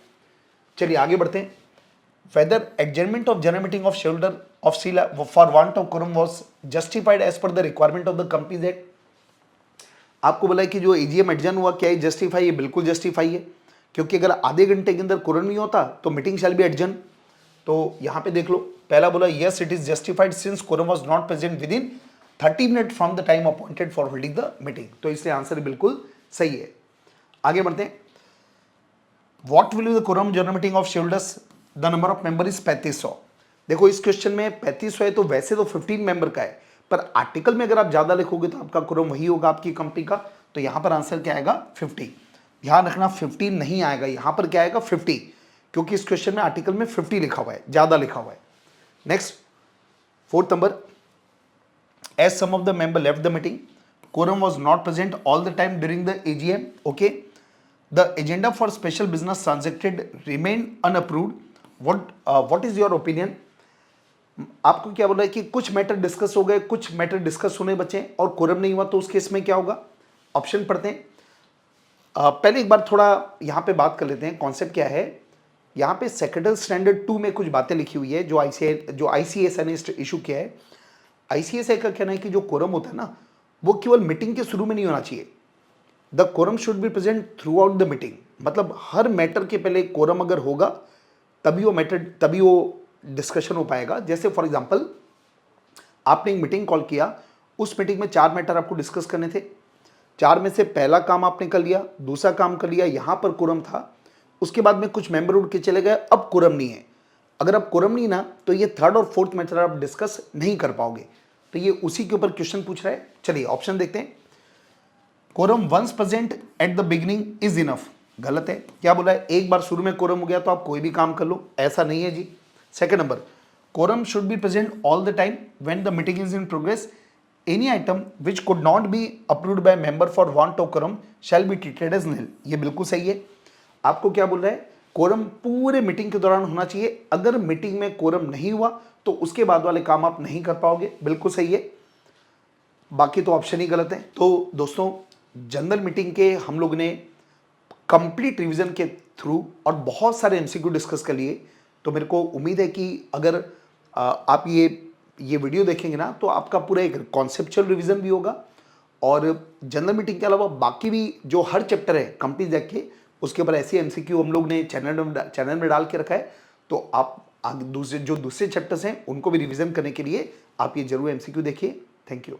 चलिए आगे बढ़ते हैं। Whether adjournment of general meeting of shareholder of Sheela for want of quorum was justified as per the requirement of the Companies Act। आपको बोला है कि जो एजीएम एडजर्न हुआ क्या है जस्टिफाई है? बिल्कुल जस्टिफाई है, क्योंकि अगर आधे घंटे के अंदर quorum नहीं होता तो मीटिंग शैल बी एडजर्न। तो यहां पे देख लो, पहला बोला yes it is justified since quorum was not present within 30 minute from the time appointed for holding the meeting. तो इसलिए आंसर बिल्कुल सही है। आगे बढ़ते हैं। What will be the quorum general meeting of shareholders? The number of member is 3500। देखो इस क्वेश्चन में 3500 है तो वैसे तो 15 मेंबर का है, पर आर्टिकल में अगर आप ज्यादा लिखोगे तो आपका quorum वही होगा आपकी कंपनी का। तो यहां पर आंसर क्या आएगा? 50। ध्यान रखना 15 नहीं आएगा, यहां पर क्या आएगा? 50, क्योंकि इस क्वेश्चन में आर्टिकल में 50 लिखा हुआ है, ज्यादा लिखा हुआ है। Next 4th number, as some of the member left the meeting, quorum was not present all the time during the AGM, okay, the agenda for special business transacted remained unapproved, what is your opinion? आपको क्या बोला है कि कुछ matter discuss हो गए, कुछ matter discuss होने बचे और कोरम नहीं हुआ, तो उस केस में क्या होगा? ऑप्शन पढ़ते हैं। पहले एक बार थोड़ा यहाँ पे बात कर लेते हैं, कॉन्सेप्ट क्या है। यहाँ पे सेक्रेटरी स्टैंडर्ड 2 में कुछ बातें लिखी हुई है जो आईसीएसआई ने इशू किया है। आईसीएसआई का कहना है कि जो कोरम होता है ना वो केवल मीटिंग के शुरू में नहीं होना चाहिए। The quorum should be present throughout the meeting, मतलब हर मैटर के पहले कोरम अगर होगा तभी वो डिस्कशन हो पाएगा। जैसे फॉर एग्जांपल आपने एक मीटिंग कॉल किया, उस मीटिंग में 4 मैटर आपको डिस्कस करने थे, 4 में से पहला काम आपने कर लिया, दूसरा काम कर लिया, यहाँ पर कोरम था, उसके बाद में कुछ मेंबर उठ के चले गए, अब कोरम नहीं है। अगर अब कोरम नहीं ना तो ये 3rd और 4th मैटर आप डिस्कस नहीं कर पाओगे। तो ये उसी के ऊपर क्वेश्चन पूछ रहा है। चलिए ऑप्शन देखते हैं। Quorum once present at the beginning is enough, गलत है। क्या बोला है? एक बार शुरू में कोरम हो गया तो आप कोई भी काम कर लो, ऐसा नहीं है जी। Second number, quorum should be present all the time when the meeting is in progress, any item which could not be approved by member for want of quorum shall be treated as nil, ये बिल्कुल सही है। आपको क्या बोल रहा है? Quorum पूरे मीटिंग के दौरान होना चाहिए, अगर मीटिंग में कोरम नहीं हुआ तो उसके बाद वाले काम आप नहीं कर पाओगे, बिल्कुल सही है। बाकी तो ऑप्शन ही गलत है। तो दोस्तों जनरल मीटिंग के हम लोग ने कंप्लीट रिवीजन के थ्रू और बहुत सारे एमसीक्यू डिस्कस कर लिए। तो मेरे को उम्मीद है कि अगर आप ये वीडियो देखेंगे ना तो आपका पूरा एक कॉन्सेप्चुअल रिवीजन भी होगा, और जनरल मीटिंग के अलावा बाकी भी जो हर चैप्टर है कंपनीज एक्ट के, उसके ऊपर ऐसे एमसीक्यू हम लोग ने चैनल में डाल के रखा है। तो आप दूसरे चैप्टर्स हैं उनको भी रिवीजन करने के लिए आप ये जरूर एमसीक्यू देखिए। Thank you.